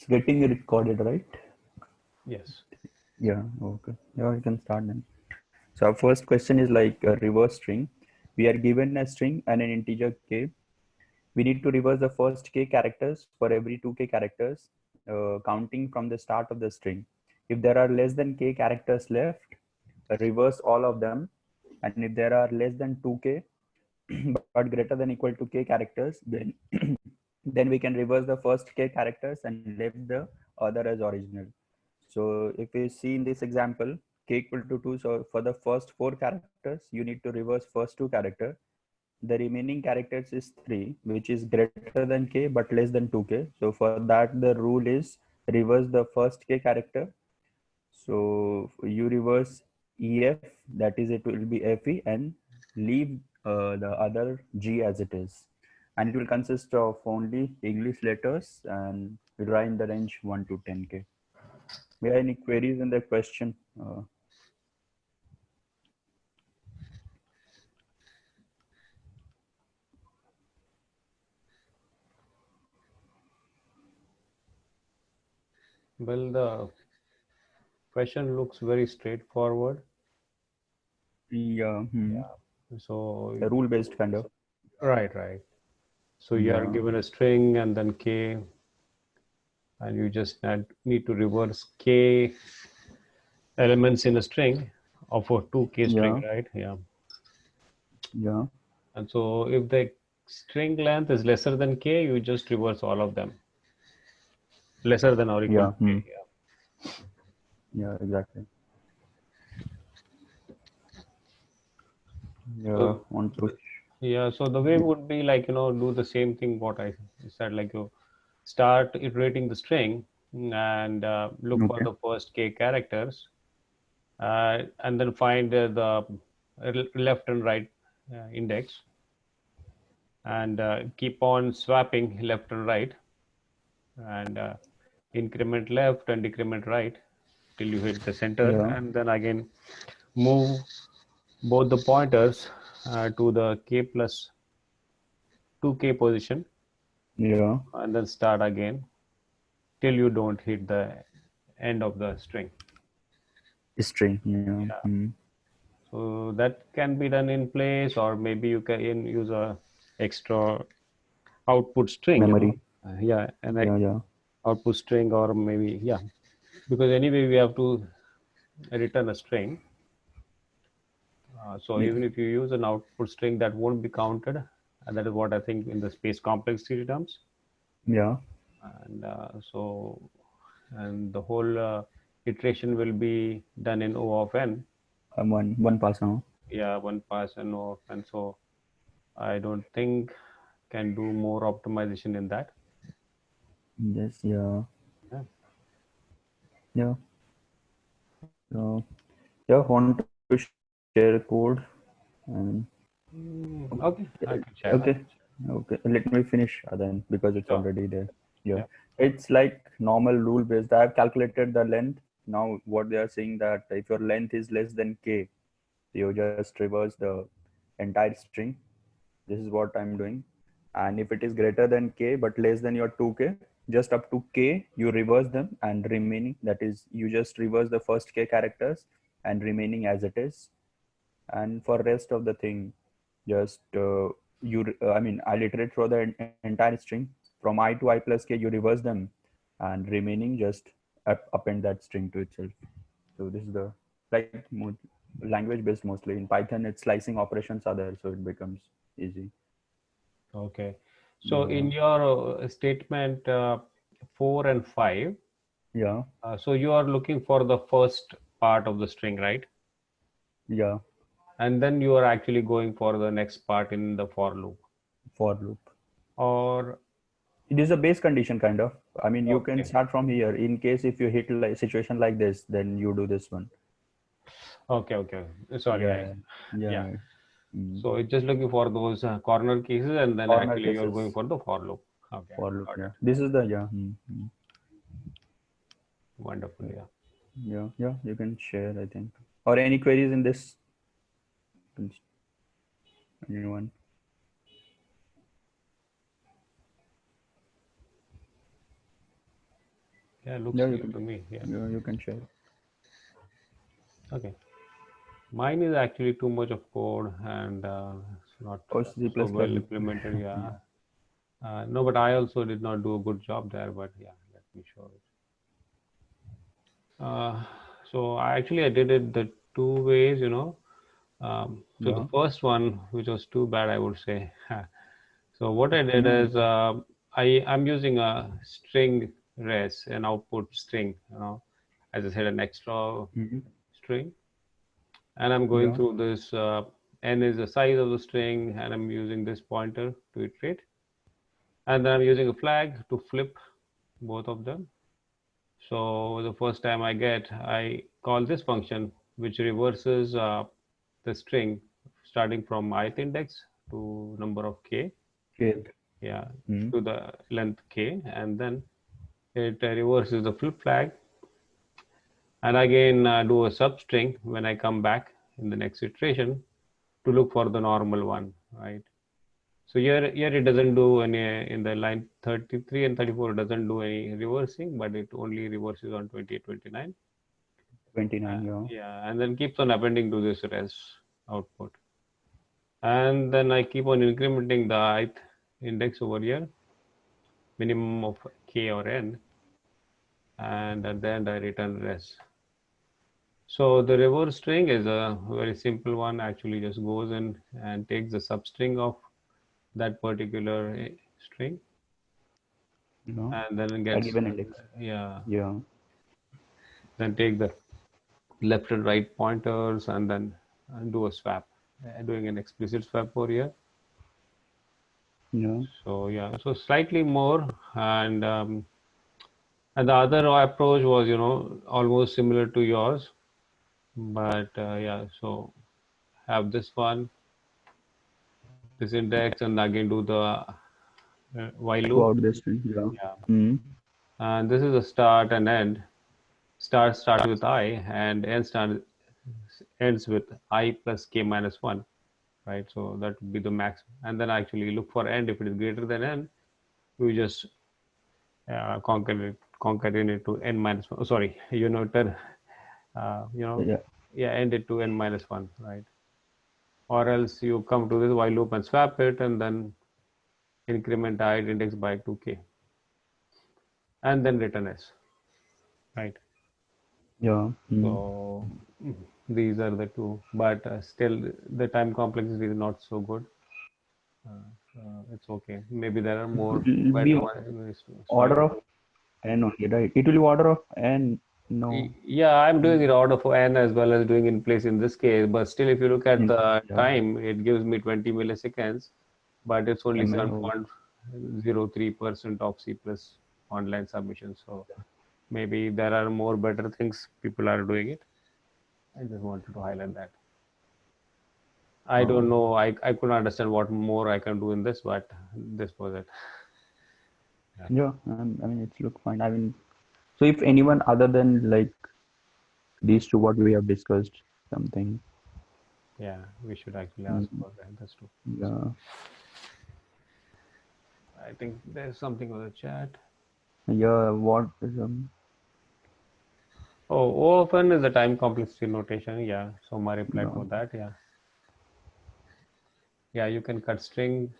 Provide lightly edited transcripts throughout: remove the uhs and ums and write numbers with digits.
It's getting recorded, right? Yes. Yeah, okay. Yeah, you can start then. So our first question is like a reverse string. We are given a string and an integer k. We need to reverse the first k characters for every 2k characters, counting from the start of the string. If there are less than k characters left, reverse all of them. And if there are less than 2k but greater than equal to k characters, then then we can reverse the first k characters and leave the other as original. So if we see in this example, k equal to 2, so for the first 4 characters, you need to reverse first 2 characters. The remaining characters is 3, which is greater than k but less than 2k. So for that, the rule is reverse the first k character. So you reverse ef, that is, it will be fe, and leave the other g as it is. And it will consist of only English letters and will run in the range 1 to 10k. May I any queries in the question? Well, the question looks very straightforward. Yeah, Yeah. So, the rule-based kind of. right. So you are Yeah, given a string and then k, and you just need to reverse k elements in a string of a 2k string, yeah, right? Yeah. yeah, And so if the string length is lesser than k, you just reverse all of them, lesser than or equal yeah, to k. Yeah. yeah, exactly. Yeah, So on to. yeah, so the way would be like, do the same thing what I said, like you start iterating the string and look for Okay. the first k characters, and then find the left and right index, and keep on swapping left and right, and increment left and decrement right till you hit the center, Yeah, and then again move both the pointers to the k plus 2k position, yeah, and then start again till you don't hit the end of the string. string. Yeah. Yeah. So that can be done in place, or maybe you can use a extra output string, Memory. yeah, an Yeah, yeah, output string, or maybe, yeah, because anyway we have to return a string. So yeah. even if you use an output string, that won't be counted, and that is what I think in the space complexity terms. Yeah. And and the whole iteration will be done in O of n. One pass now. Yeah, one pass and O of n. So I don't think can do more optimization in that. Yes. Yeah. Yeah. Yeah. So yeah, want to share code and Okay, I can share that. okay. Okay. Let me finish then because it's Sure. already there. Yeah. Yeah. It's like normal rule based. I have calculated the length. Now what they are saying that if your length is less than k, you just reverse the entire string. This is what I'm doing. And if it is greater than k but less than your 2k, just up to k, you reverse them, and remaining, that is, you just reverse the first k characters and remaining as it is. And for rest of the thing, just I'll iterate through the entire string from I to I plus k, you reverse them, and remaining just append that string to itself. So this is the like language based mostly. In Python, it's slicing operations are there, so it becomes easy. Okay. So Yeah, in your statement 4 and 5, yeah, so you are looking for the first part of the string, right? yeah. And then you are actually going for the next part in the for loop. For loop. Or It is a base condition kind of. I mean, you can okay, start from here. In case if you hit like situation like this, then you do this one. okay. Sorry, Yeah, yeah. yeah. Mm. So it's just looking for those corner cases, and then Corner actually you're going cases. for the for loop. Okay, For loop. got Yeah. it. This is the yeah. Wonderful, yeah. Yeah, yeah. You can share, I think. Or any queries in this? Anyone? Yeah, looks Yeah, you clear to can. me. Yeah. Yeah, you can share. Okay. Mine is actually too much of code and it's not Oh, C++. so well implemented. Yeah. No, but I also did not do a good job there. But yeah, let me show it. So I did it the two ways, you know. So the Yeah. first one, which was too bad, I would say. So what I did No. is I'm using a string res, an output string, you know, as I said, an extra Mm-hmm. string, and I'm going Yeah. through this. N is the size of the string, and I'm using this pointer to iterate, and then I'm using a flag to flip both of them. So the first time I call this function, which reverses the string starting from ith index to number of k, Okay. yeah, Mm-hmm. to the length k, and then it reverses the flip flag, and again do a substring when I come back in the next iteration to look for the normal one, right? So here it doesn't do any in the line 33 and 34. It doesn't do any reversing, but it only reverses on 28, 29. 29. Yeah. Yeah, and then keeps on appending to this res output. And then I keep on incrementing the ith index over here, minimum of k or n, and at the end I return res. So the reverse string is a very simple one, actually just goes in and takes the substring of that particular string, Yeah. and then it A gets, given index. yeah, Yeah. then take the left and right pointers and then do a swap, doing an explicit swap over here. Yeah. So yeah, so slightly more, and the other approach was, you know, almost similar to yours, but yeah, so have this one, this index, and again do the while loop. Throughout the string. Yeah. Yeah, Mm-hmm. and this is a start and end. Start with I, and ends with I plus k minus 1, right? So that would be the max, and then actually look for end. If it is greater than n, you just concatenate to n minus 1. Oh, sorry, you know, you know, Yeah. yeah, end it to n minus 1, right? Or else you come to this while loop and swap it, and then increment I index by 2k, and then return s, right? Yeah. Mm-hmm. So these are the two, but still the time complexity is not so good. It's okay. Maybe there are more It will be better ways to solve order it. of n only, right? It will be order of n. No. Yeah, I'm doing it order for n as well as doing in place in this case, but still, if you look at the Yeah. time, it gives me 20 milliseconds, but it's only ML. 7.03% of C plus online submission. So maybe there are more better things people are doing it. I just wanted to highlight that. I don't Oh. know. I couldn't understand what more I can do in this, but this was it. Yeah. I mean, it's look fine. I mean, so if anyone other than like these two, what we have discussed, something. Yeah, we should actually ask Mm, for that. That's true. yeah. I think there's something on the chat. Yeah. What is Oh, often is the time complexity notation. Yeah, so my reply yeah. for that. Yeah, yeah, you can cut string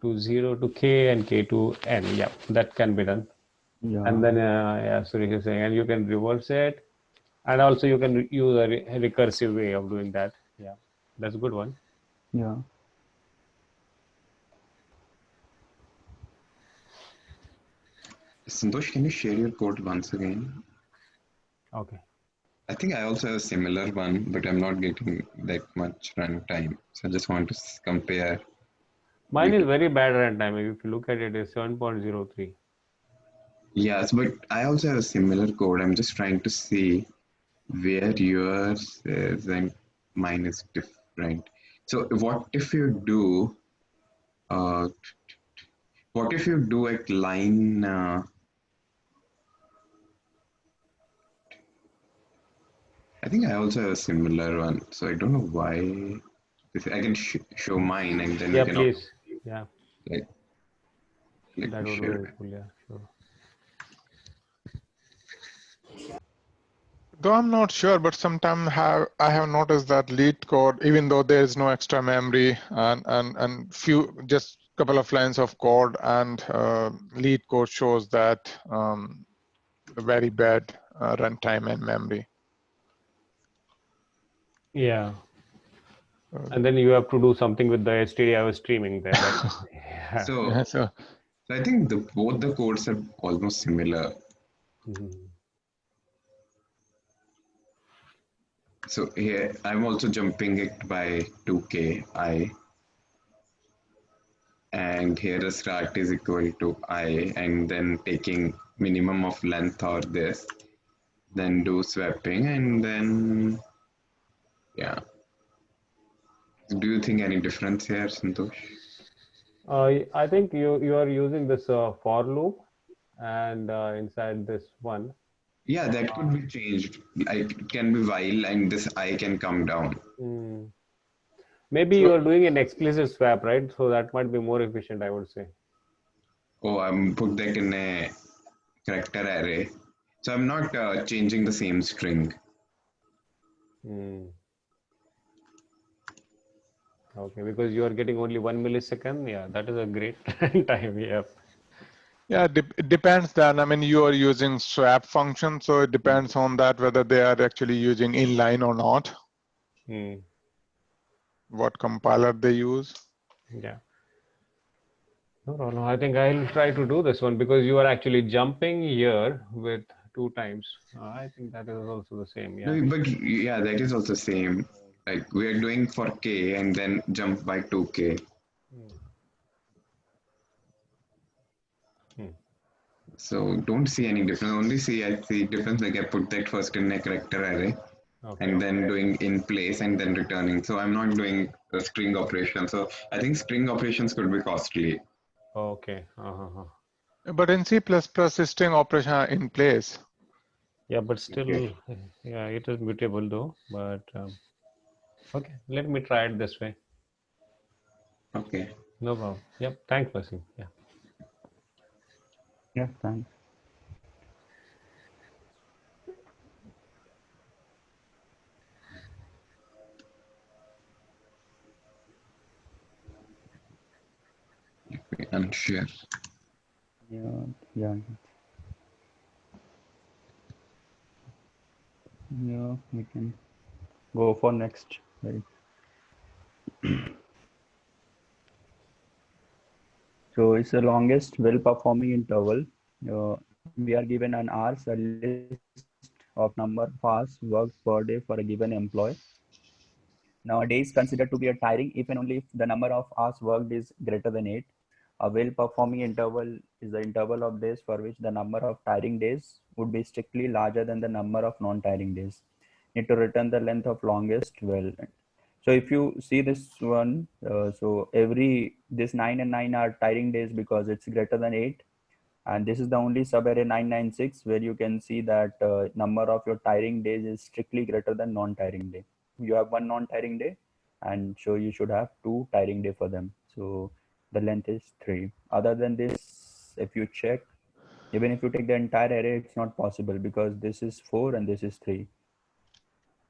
to 0 to k and k to n. Yeah, that can be done. And Yeah. then yeah, Suresh is saying, and you can reverse it, and also you can use a recursive way of doing that. Yeah, that's a good one. Yeah. Santosh, can you share your code once again? Okay. I think I also have a similar one, but I'm not getting that much runtime. So I just want to compare. Mine is very bad runtime. If you look at it, it's 7.03. Yes, but I also have a similar code. I'm just trying to see where yours is and mine is different. So uh, what if you do at line, I think I also have a similar one. So I don't know why. If I can show mine and then we Yeah, can all, please. Yeah, like, let that me would be share very it. cool. Yeah, sure. Though I'm not sure, but sometimes I have noticed that lead code, even though there is no extra memory and few just couple of lines of code, and lead code shows that very bad runtime and memory. Yeah. And then you have to do something with the STDIO streaming there, right? Yeah. So, So so I think both the codes are almost similar. Mhm. So here I'm also jumping it by 2k I, and here the start is equal to I, and then taking minimum of length or this, then do swapping, and then yeah. Do you think any difference here, Santosh? I think you are using this for loop, and inside this one. Yeah, that could be changed. Like it can be while, and this I can come down. Mm. Maybe you So, are doing an explicit swap, right? So that might be more efficient, I would say. oh, I'm put that in a character array. So I'm not changing the same string. Mm. Okay, because you are getting only 1 millisecond. Yeah, that is a great time. Yeah. yeah, it depends then. I mean, you are using swap function, so it depends on that whether they are actually using inline or not, Mm. what compiler they use. Yeah. No. I think I'll try to do this one because you are actually jumping here with 2 times. I think that is also the same. Yeah. No, but yeah, that is also same. Like we are doing for k and then jump by 2k. Hmm. So don't see any difference. Only I see difference like I put that first in a character array Okay. and then doing in place and then returning. So I'm not doing a string operation. So I think string operations could be costly. Okay. Uh-huh. But in C++, string operation are in place. Yeah, but still, Okay. yeah, it is mutable though. But okay, let me try it this way. Okay. No problem. Yep. Thanks, Vasim. Yeah. Yeah, thanks. Unshare. Yeah. Yeah, we can go for next. Right. So it's the longest well-performing interval. We are given an hours, a list of number of hours worked per day for a given employee. Now, a day is considered to be a tiring if and only if the number of hours worked is greater than 8. A well-performing interval is the interval of days for which the number of tiring days would be strictly larger than the number of non-tiring days. Need to return the length of longest well. So if you see this one, so this 9 and 9 are tiring days because it's greater than 8. And this is the only subarray 996 where you can see that number of your tiring days is strictly greater than non-tiring day. You have one non-tiring day, and so you should have 2 tiring day for them. So the length is 3. Other than this, if you check, even if you take the entire array, it's not possible because this is 4 and this is 3.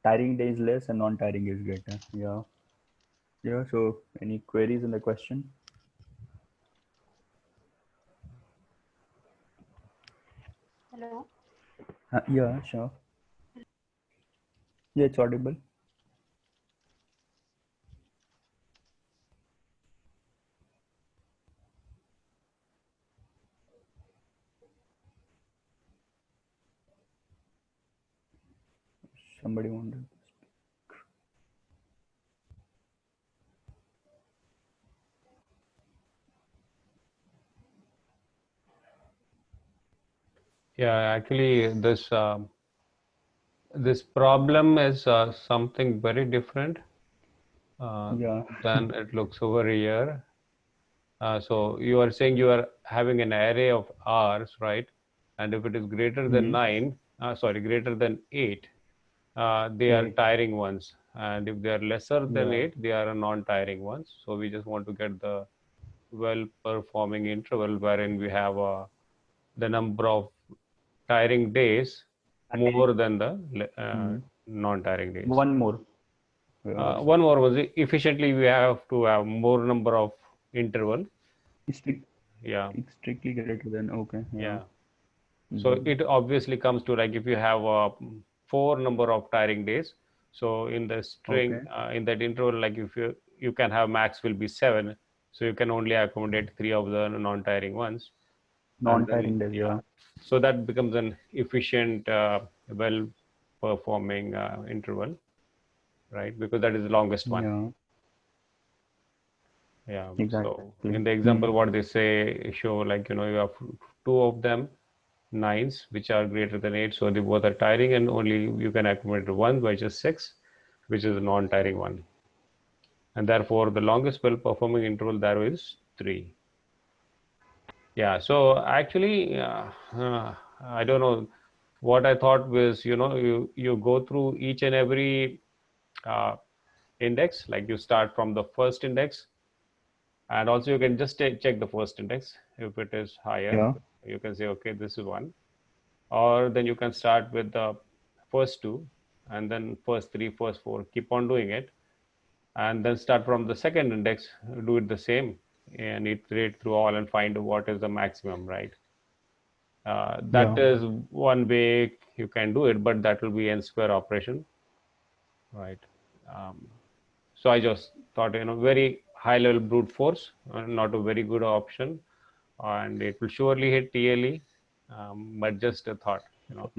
Tiring day is less and non-tiring is greater. Yeah. So any queries in the question? Hello. Yeah, sure. Yeah, it's audible. Somebody wanted. Yeah. Actually, this problem is something very different Yeah. than it looks over here. So you are saying you are having an array of hours, right? And if it is greater than greater than 8, they are Okay. tiring ones. And if they are lesser than Yeah. 8, they are non-tiring ones. So we just want to get the well-performing interval wherein we have the number of tiring days more than the non-tiring days. One more. One more was efficiently we have to have more number of interval. Yeah. It's strictly greater than, okay. Yeah. So it obviously comes to like if you have 4 number of tiring days. So in the string, in that interval, like if you can have max will be 7. So you can only accommodate 3 of the non-tiring ones. Non-tiring days, yeah. So that becomes an efficient, well-performing interval, right? Because that is the longest one. Yeah. Exactly. So in the example, what they say, show like, you know, you have 2 of them, 9s, which are greater than 8. So they both are tiring and only you can accommodate 1, which is 6, which is a non-tiring one. And therefore the longest well-performing interval there is 3. Yeah, so actually, I don't know, what I thought was, you know, you go through each and every index, like you start from the first index, and also you can just check the first index. If it is higher, you can say, okay, this is 1. Or then you can start with the first 2, and then first 3, first 4, keep on doing it. And then start from the second index, do it the same, and iterate through all and find what is the maximum, right? That is one way you can do it, but that will be n square operation, right? So I just thought, you know, very high level brute force, not a very good option, and it will surely hit TLE, but just a thought, you know.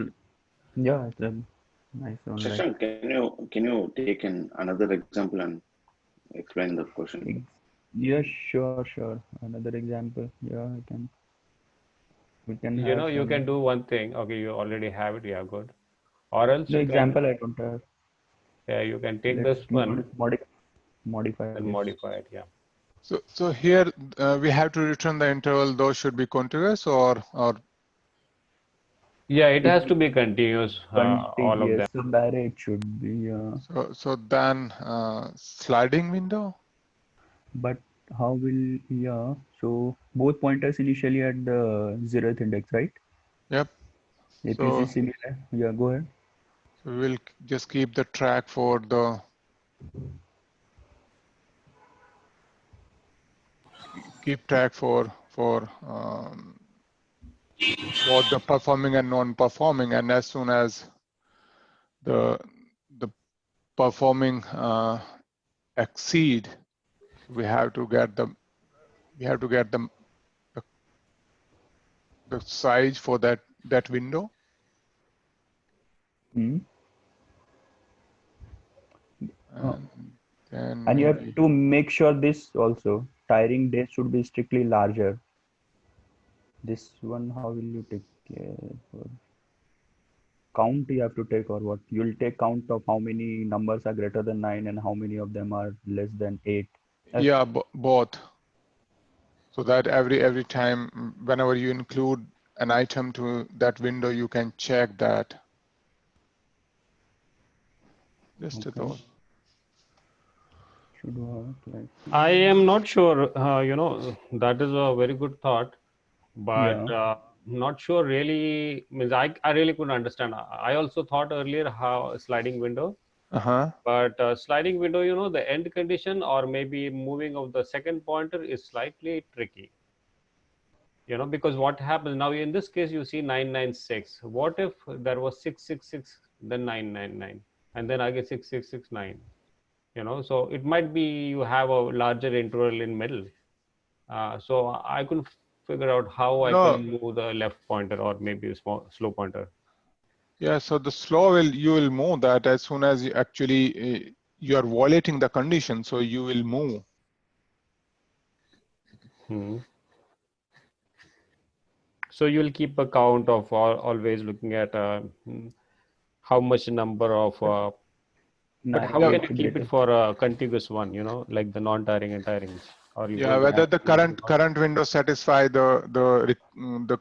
Yeah, it's a nice one. Shashank, can you take another example and explain the question? Yeah, sure. Another example. Yeah, I can. We can. You know, you can do one thing. Okay, you already have it. Yeah, good. Or else the example I don't have. Yeah, you can take this one. Modify and modify it. Yeah. So here we have to return the interval. Those should be contiguous or. Yeah, it has to be continuous. All of them. So that it should be. So then sliding window. But how will so both pointers initially at the 0th index, right? Yep. APC similar. Yeah, go ahead. So we'll just keep the track for the both the performing and non-performing, and as soon as the performing exceed, we have to get the size for that window. And you have to make sure this also tiring days should be strictly larger. This one, how will you take count? You have to take, or what? You'll take count of how many numbers are greater than 9 and how many of them are less than 8. Yeah, both. So that every time, whenever you include an item to that window, you can check that. Just a thought. Should work like. I am not sure. You know, that is a very good thought, but not sure really. Means I really couldn't understand. I also thought earlier how sliding window. But sliding window, you know, the end condition or maybe moving of the second pointer is slightly tricky. You know, because what happens now in this case, you see 996. What if there was 666, then 999, and then again 6669? You know, so it might be you have a larger interval in middle. So I couldn't figure out how I can move the left pointer or maybe a slow pointer. Yeah, so the slow you will move that as soon as you actually you are violating the condition, so you will move. So you will keep a count of always looking at how much number of. But how can you keep it for a contiguous one? You know, like the non-tiring and tiring. Or you whether the current window satisfy the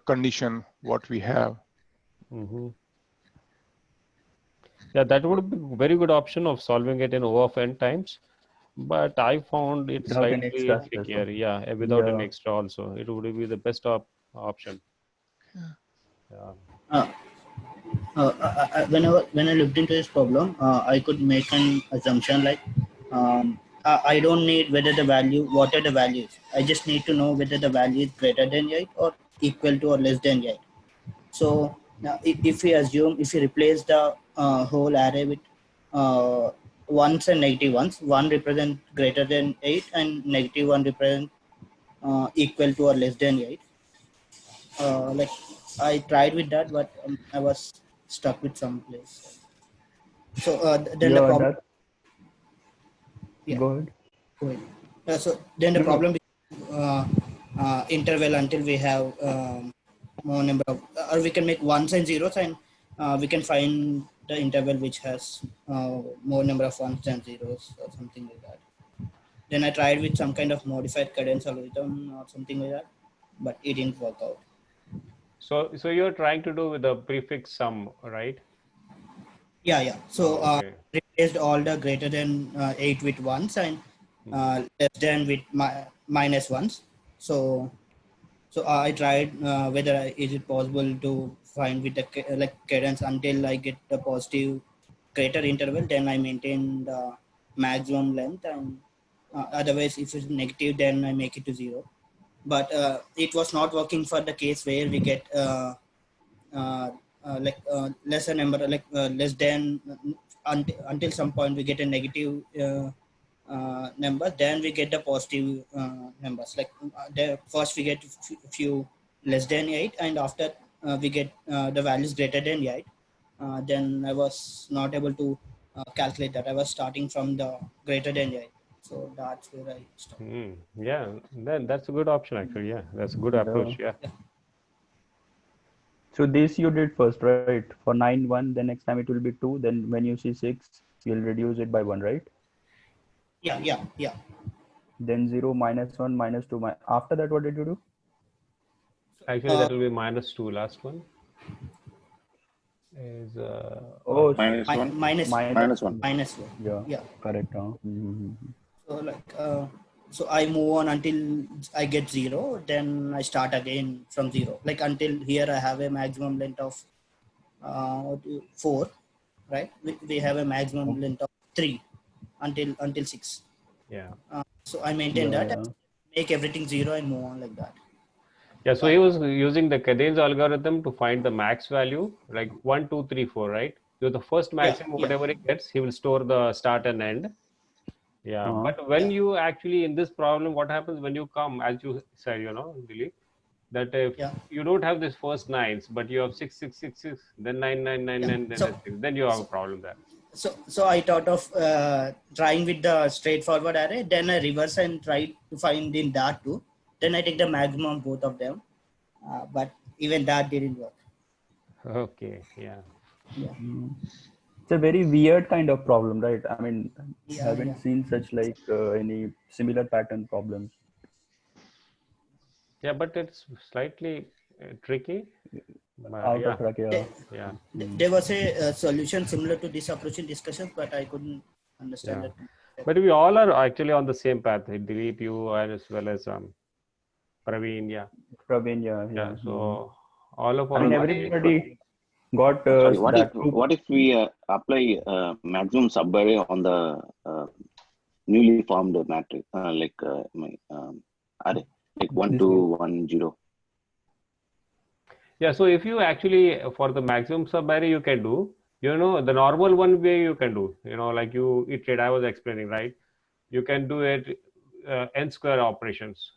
condition what we have. Yeah, that would be a very good option of solving it in O of n times, but I found it slightly trickier. Yeah, without an extra also, it would be the best option. when I looked into this problem, I could make an assumption like I don't need whether the value, what are the values. I just need to know whether the value is greater than 8 or equal to or less than 8. So now if we assume, if we replace the whole array with ones and negative ones, 1 represent greater than 8 and negative 1 represent equal to or less than 8. Like I tried with that, but I was stuck with some place. So then the Yeah, problem, that. yeah, Go ahead. go ahead. So then the No, no. problem is interval until we have more number of, or we can make ones and zeros, and we can find the interval which has more number of ones than zeros or something like that. Then I tried with some kind of modified cadence algorithm or something like that, but it didn't work out. So you're trying to do with the prefix sum, right? Yeah. So Okay. replaced all the greater than 8 with ones and less than with minus ones. So I tried whether is it possible to find with the like cadence until I get the positive greater interval. Then I maintain the maximum length, and otherwise if it's negative, then I make it to 0. But it was not working for the case where we get lesser number, like less than until some point we get a negative number, then we get the positive numbers. Like first we get few less than 8, and after we get the values greater than 8. Then I was not able to calculate that. I was starting from the greater than 8. So that's where I stopped. Yeah, then that's a good option actually. Yeah, that's a good approach. Yeah. So this you did first, right? For 9, 1, then next time it will be 2. Then when you see 6, you'll reduce it by 1, right? Yeah. Then 0, -1, -2. After that, what did you do? Actually, that will be -2. Last one is Oh, Minus one. minus Minus one. minus 1. yeah, correct. So like so I move on until I get 0, then I start again from 0. Like until here I have a maximum length of 4, right? We have a maximum length of 3 until 6. yeah. So I maintain that, Yeah. make everything 0 and move on like that. Yeah, so he was using the cadence algorithm to find the max value, like 1, 2, 3, 4, right? So the first maximum, whatever he gets, he will store the start and end. Yeah, but when you actually in this problem, what happens when you come, as you said, Dilip, that if you don't have this first 9s, but you have 6, 6, 6, 6, then 9, 9, 9, 9, then you have a problem there. So I thought of trying with the straightforward array, then I reverse and try to find in that too. Then I take the maximum both of them, but even that didn't work. Okay, yeah. It's a very weird kind of problem, right? I mean, I haven't seen such like any similar pattern problems. Yeah, but it's slightly tricky. Out of track, yeah. There was a solution similar to this approach in discussions, but I couldn't understand it. But we all are actually on the same path. Dilip, you, and as well as Praveen, Praveen, yeah. So all of us. I mean, everybody got. Sorry, what if we apply maximum subarray on the newly formed matrix, like my array, like 1, 2, 1, 0? Yeah, so if you actually, for the maximum subarray you can do, the normal one way you can do, like you iterate, I was explaining, right? You can do it n square operations,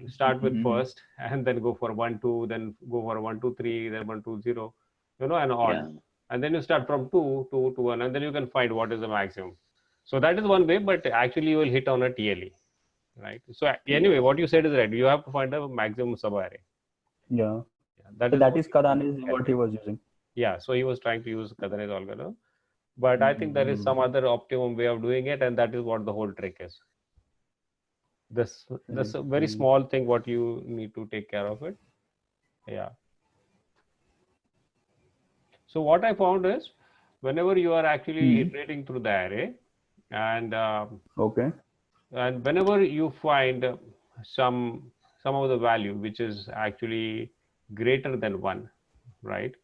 start with first and then go for 1, 2, then go for 1, 2, 3, then 1, 2, 0, and odd. Yeah. And then you start from 2 to 1, and then you can find what is the maximum. So that is one way, but actually you will hit on a TLE, right? So anyway, what you said is right. You have to find a maximum subarray. Yeah. That is Kadani's what he was using. Yeah, so he was trying to use Kadani's algorithm, but I think there is some other optimum way of doing it, and that is what the whole trick is. That's a very small thing what you need to take care of it. Yeah. So what I found is, whenever you are actually iterating through the array, and and whenever you find some of the value which is actually greater than 1, right?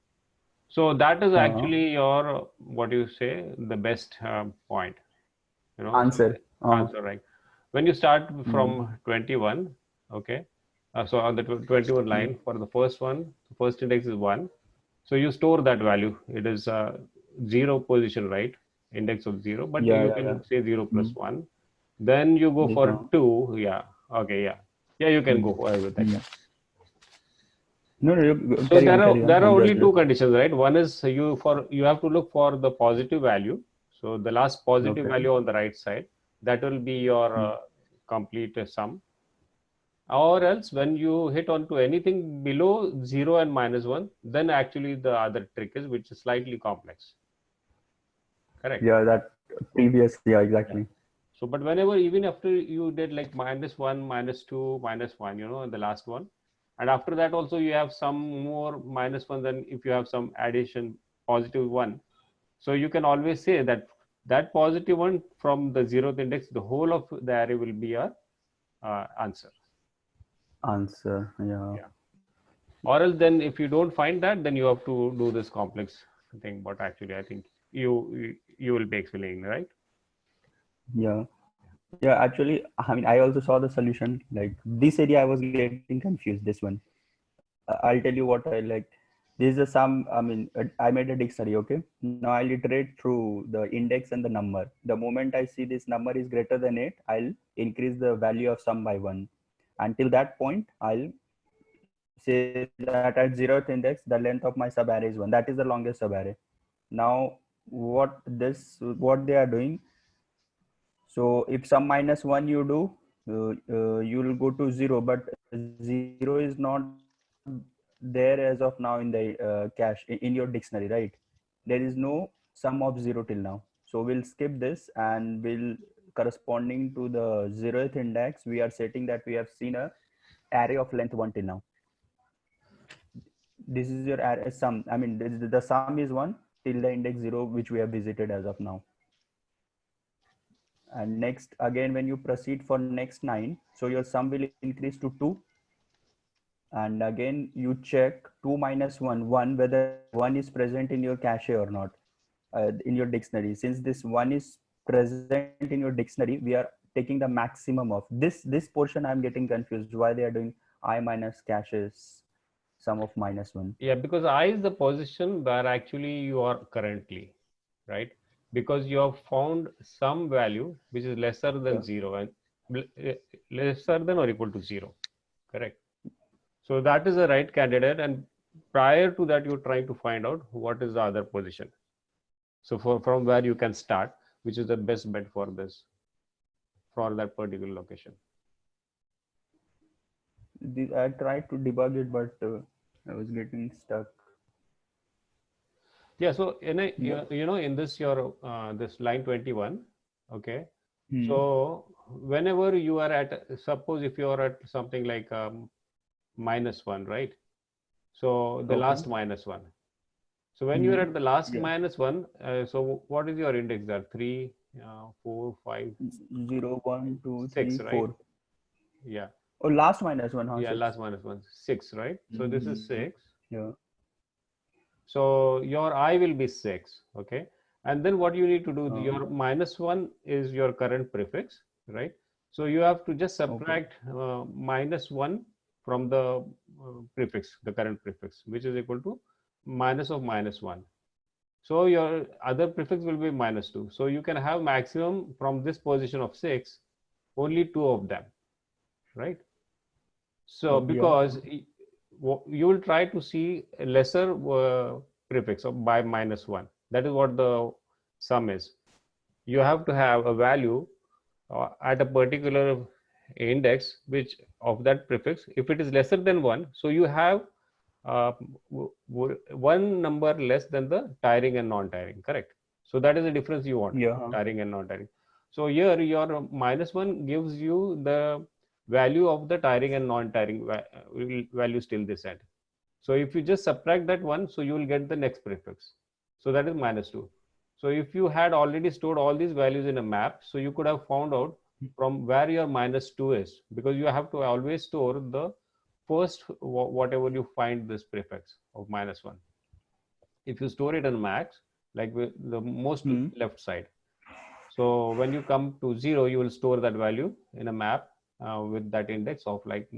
So that is actually your, what do you say, the best point, you know, Answer. answer, right? When you start from 21, okay, so on the 21 line for the first one, the first index is 1. So you store that value. It is 0 position, right? Index of 0, but Yeah, you yeah, can yeah. say 0 plus 1. Then you go for 2. Yeah. Okay. Yeah. Yeah, you can go ahead with that. Yeah. No, no, So carry on, carry on. there are I'm only just, two conditions, right? One is you have to look for the positive value. So the last positive Okay. value on the right side, that will be your complete sum. Or else when you hit onto anything below 0 and -1, then actually the other trick is, which is slightly complex. Correct. Yeah, that previous, yeah, Yeah. exactly. So, but whenever, even after you did like -1, -2, -1, you know, in the last one, and after that also you have some more -1, then if you have some addition positive one, so you can always say that that positive one from the 0th index, the whole of the array will be a answer. Answer, yeah. Yeah. Or else then if you don't find that, then you have to do this complex thing. But actually, I think you will be explaining, right? Yeah. Yeah, actually, I mean, I also saw the solution. Like this area, I was getting confused. This one, I'll tell you what I like. This is a sum. I mean, I made a dictionary. Okay. Now I'll iterate through the index and the number. The moment I see this number is greater than 8, I'll increase the value of sum by 1. Until that point, I'll say that at 0th index, the length of my subarray is 1. That is the longest subarray. Now, what they are doing. So if sum -1 you do, you will go to 0, but 0 is not there as of now in the cache in your dictionary, right? There is no sum of 0 till now. So we'll skip this and we'll, corresponding to the 0th index, we are setting that we have seen a array of length 1 till now. This is your array sum. I mean, the sum is 1 till the index 0, which we have visited as of now. And next, again, when you proceed for next 9, so your sum will increase to 2. And again, you check 2 minus 1, 1, whether 1 is present in your cache or not, in your dictionary. Since this 1 is present in your dictionary, we are taking the maximum of this portion. I'm getting confused why they are doing I minus caches sum of -1. Yeah, because I is the position where actually you are currently, right? Because you have found some value which is lesser than 0 and lesser than or equal to 0, correct? So that is the right candidate, and prior to that you're trying to find out what is the other position. So from where you can start, which is the best bet for this, for that particular location. I tried to debug it, but I was getting stuck. Yeah, so in a, you know, in this your this line 21, okay. So whenever you are at, suppose if you are at something like -1, right? So the last -1. So when you are at the last -1, so what is your index there? 3, 4, 5, 0, 1, 2, 6, 3, right? 4. Yeah. Oh, last -1. Huh? Yeah, 6. last -1, 6, right? So this is 6. Yeah. So your I will be 6, okay? And then what you need to do, your -1 is your current prefix, right? So you have to just subtract -1 from the prefix, the current prefix, which is equal to minus of -1. So your other prefix will be -2. So you can have maximum from this position of 6, only 2 of them, right? So because you will try to see a lesser prefix of by -1. That is what the sum is. You have to have a value at a particular index which of that prefix. If it is lesser than 1, so you have one number less than the tiring and non-tiring, correct? So that is the difference you want, tiring and non-tiring. So here your -1 gives you the value of the tiring and non-tiring value still this end. So if you just subtract that one, so you will get the next prefix. So that is -2. So if you had already stored all these values in a map, so you could have found out from where your -2 is, because you have to always store the first whatever you find this prefix of -1. if you store it in max, like with the most Hmm. left side. So when you come to 0, you will store that value in a map with that index of like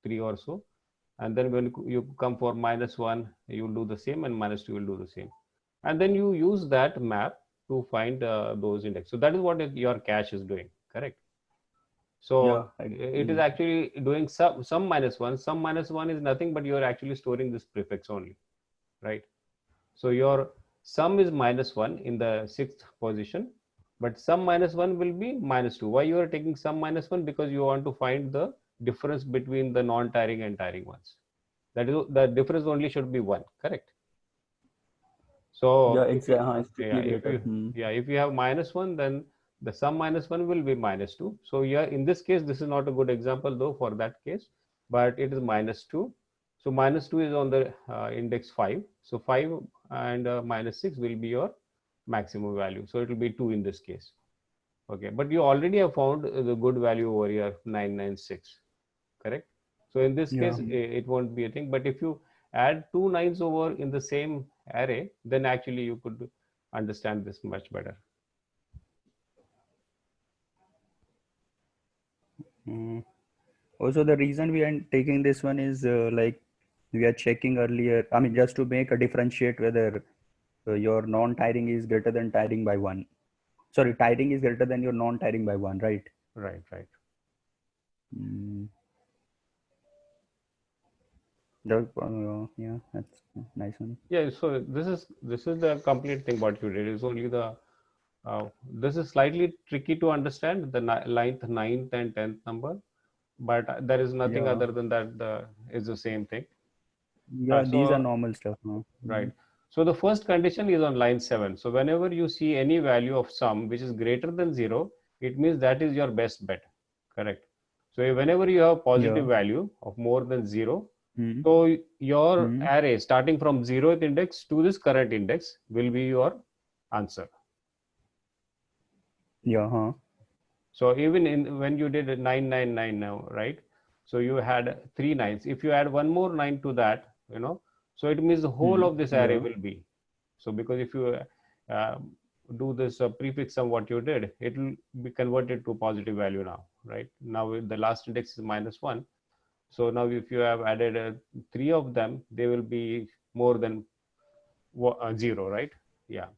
3 or so. And then when you come for -1, you will do the same, and -2 will do the same. And then you use that map to find those index. So that is what your cache is doing, correct? So it is actually doing some -1. Some -1 is nothing, but you are actually storing this prefix only, right? So your sum is -1 in the 6th position, but sum -1 will be -2. Why you are taking sum -1? Because you want to find the difference between the non-tiring and tiring ones. That is, the difference only should be 1, correct? So if you have -1, then the sum -1 will be -2. So yeah, in this case, this is not a good example though for that case, but it is -2. So -2 is on the index 5. So 5 and -6 will be your maximum value. So it will be 2 in this case. Okay, but you already have found the good value over here, 996, correct? So in this case, it won't be a thing. But if you add 2 9s over in the same array, then actually you could understand this much better. Also, the reason we are taking this one is like we are checking earlier. I mean, just to make a differentiate whether your non-tiring is greater than tiring by 1. Sorry, tiring is greater than your non-tiring by 1, right? Right. Yeah, that's a nice one. Yeah, so this is the complete thing. What you did is only the this is slightly tricky to understand, the 9th and 10th number, but there is nothing other than that. Is the same thing. Yeah, these are normal stuff. Right. So the first condition is on line 7. So whenever you see any value of sum which is greater than 0, it means that is your best bet, correct? So whenever you have positive value of more than 0, so your array starting from 0th index to this current index will be your answer. Yeah. So even when you did 999 now, right? So you had 3 9s. If you add one more 9 to that, so it means the whole of this array will be. So because if you do this prefix sum, what you did, it will be converted to a positive value now, right? Now the last index is -1. So now if you have added 3 of them, they will be more than 0, right? Yeah.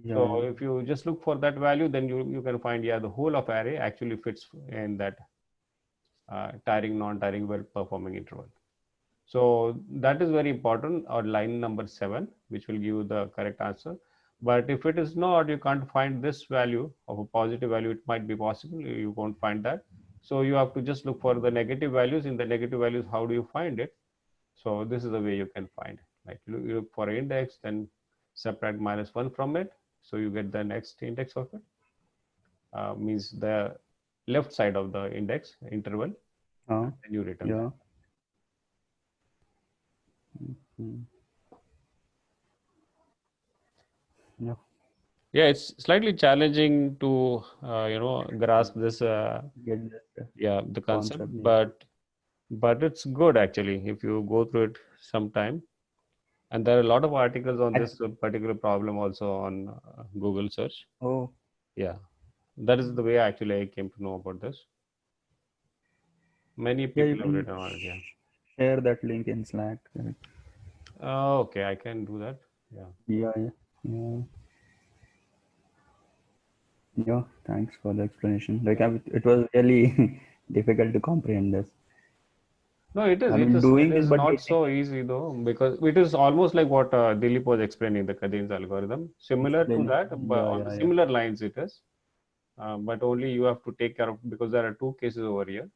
So if you just look for that value, then you can find, the whole of array actually fits in that tiring, non-tiring, well-performing interval. So that is very important, or line number 7, which will give you the correct answer. But if it is not, you can't find this value of a positive value. It might be possible, you won't find that. So you have to just look for the negative values. In the negative values, how do you find it? So this is the way you can find. Like you look for an index, then subtract -1 from it. So you get the next index of it. Means the left side of the index interval. And you return that. Yeah, it's slightly challenging to grasp this the concept, but it's good actually if you go through it sometime. And there are a lot of articles on this particular problem also on Google search. Yeah, that is the way actually I came to know about this. Many people have written on it. Share that link in Slack. Okay, I can do that. Yeah, thanks for the explanation. Like it was really difficult to comprehend this. No, it is. It is not so easy though, because it is almost like what Dilip was explaining, the Kadeen's algorithm. Similar to that, but on similar lines it is. But only you have to take care of, because there are 2 cases over here,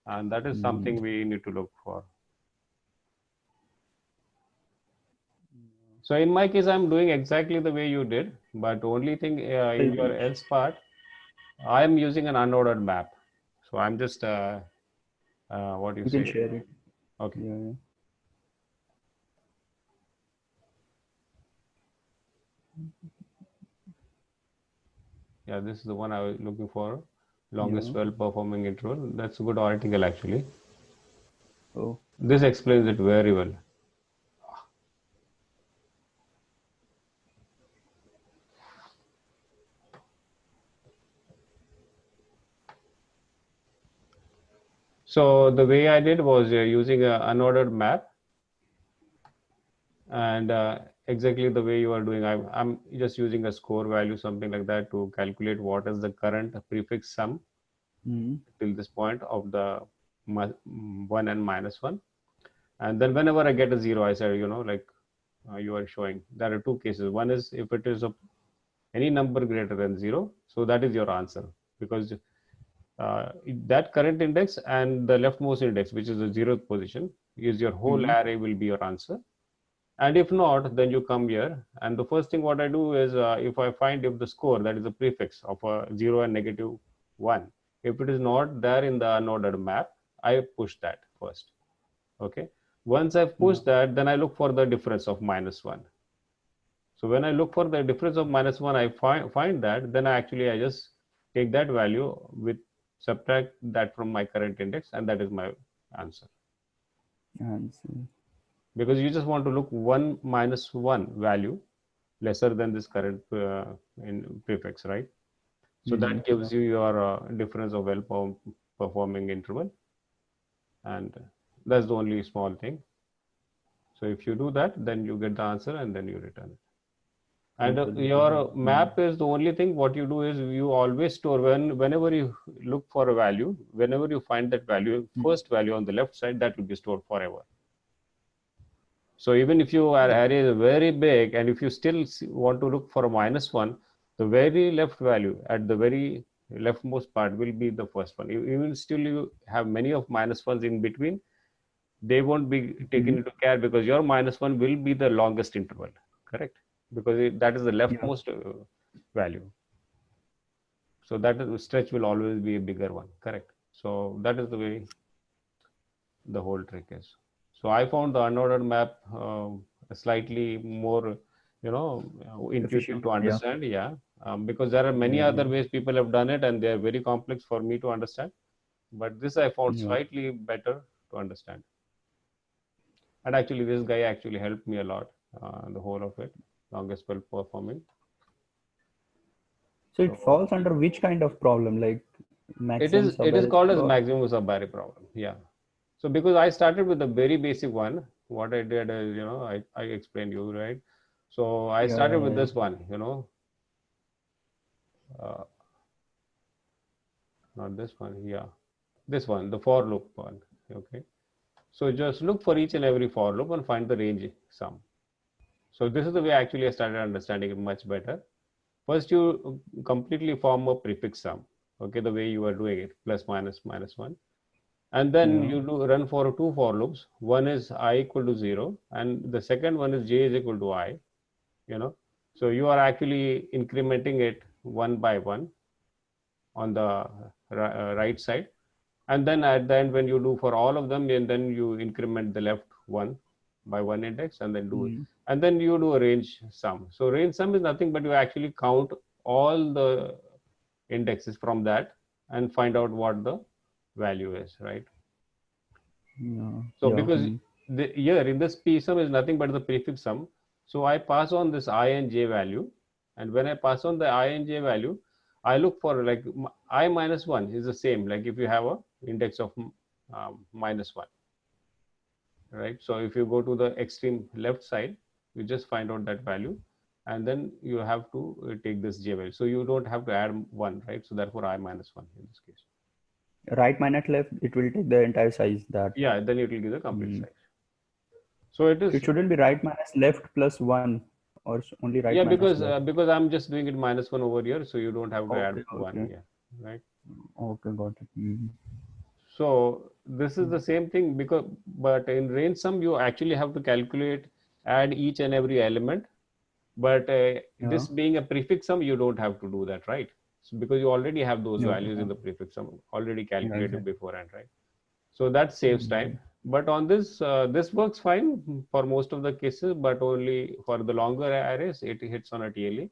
and that is something we need to look for. So in my case, I'm doing exactly the way you did, but only thing in your else part, I am using an unordered map. So I'm just what you say? You can share it. Okay. Yeah, this is the one I was looking for. Longest well-performing interval. That's a good article actually. This explains it very well. So the way I did was using an unordered map, and exactly the way you are doing. I'm just using a score value, something like that, to calculate what is the current prefix sum till this point of the 1 and -1. And then whenever I get a 0, I said, like you are showing, there are two cases. One is if it is any number greater than 0, so that is your answer, because that current index and the leftmost index, which is the 0th position, is your whole array will be your answer. And if not, then you come here, and the first thing what I do is if I find if the score, that is the prefix of a 0 and -1, if it is not there in the unordered map, I push that first. Okay, once I've pushed that, then I look for the difference of -1. So when I look for the difference of -1, I find that, then I just take that value with subtract that from my current index, and that is my answer. Because you just want to look 1 - 1 value lesser than this current in prefix, right? So that gives you your difference of well performing interval, and that's the only small thing. So if you do that, then you get the answer, and then you return it. And your map is the only thing. What you do is you always store, whenever you look for a value, whenever you find that value, first value on the left side, that will be stored forever. So even if your array is very big, and if you still want to look for a -1, the very left value at the very leftmost part will be the first one. Even still you have many of -1s in between, they won't be taken into care, because your -1 will be the longest interval, correct? Because that is the leftmost value. So that stretch will always be a bigger one, correct? So that is the way the whole trick is. So I found the unordered map slightly more, intuitive to understand. Because there are many other ways people have done it, and they are very complex for me to understand. But this I found slightly better to understand. And actually, this guy actually helped me a lot, the whole of it, longest well performing. So it falls under which kind of problem, like maximum it is called as maximum sub-array problem. Yeah. So because I started with the very basic one, what I did is, I explained you, right? So I started with this one, not this one, this one, the for loop one. Okay. So just look for each and every for loop and find the range sum. So this is the way actually I started understanding it much better. First, you completely form a prefix sum. Okay, the way you are doing it, plus minus minus 1. And then you run for two for loops. One is I equal to 0, and the second one is j is equal to I. So you are actually incrementing it one by one on the right side. And then at the end, when you do for all of them, and then you increment the left one by one index, and then do it. And then you do a range sum. So range sum is nothing but you actually count all the indexes from that and find out what the value is, right? So because here in this p sum is nothing but the prefix sum, so I pass on this I and j value, and when I pass on the I and j value, I look for like I minus 1 is the same, like if you have a index of -1, right? So if you go to the extreme left side, you just find out that value, and then you have to take this j value. So you don't have to add 1, right? So therefore I minus 1 in this case. Right minus left, it will take the entire size that. Yeah, then it will give the complete size. So it is. It shouldn't be right minus left plus 1, or only right. Yeah, minus because I'm just doing it -1 over here, so you don't have to add 1. Yeah, right. Okay, got it. So this is the same thing, but in range sum you actually have to calculate, add each and every element. But this being a prefix sum, you don't have to do that, right? So because you already have those values in the prefix sum already calculated beforehand, right? So that saves time. But on this, this works fine for most of the cases, but only for the longer arrays, it hits on a TLE,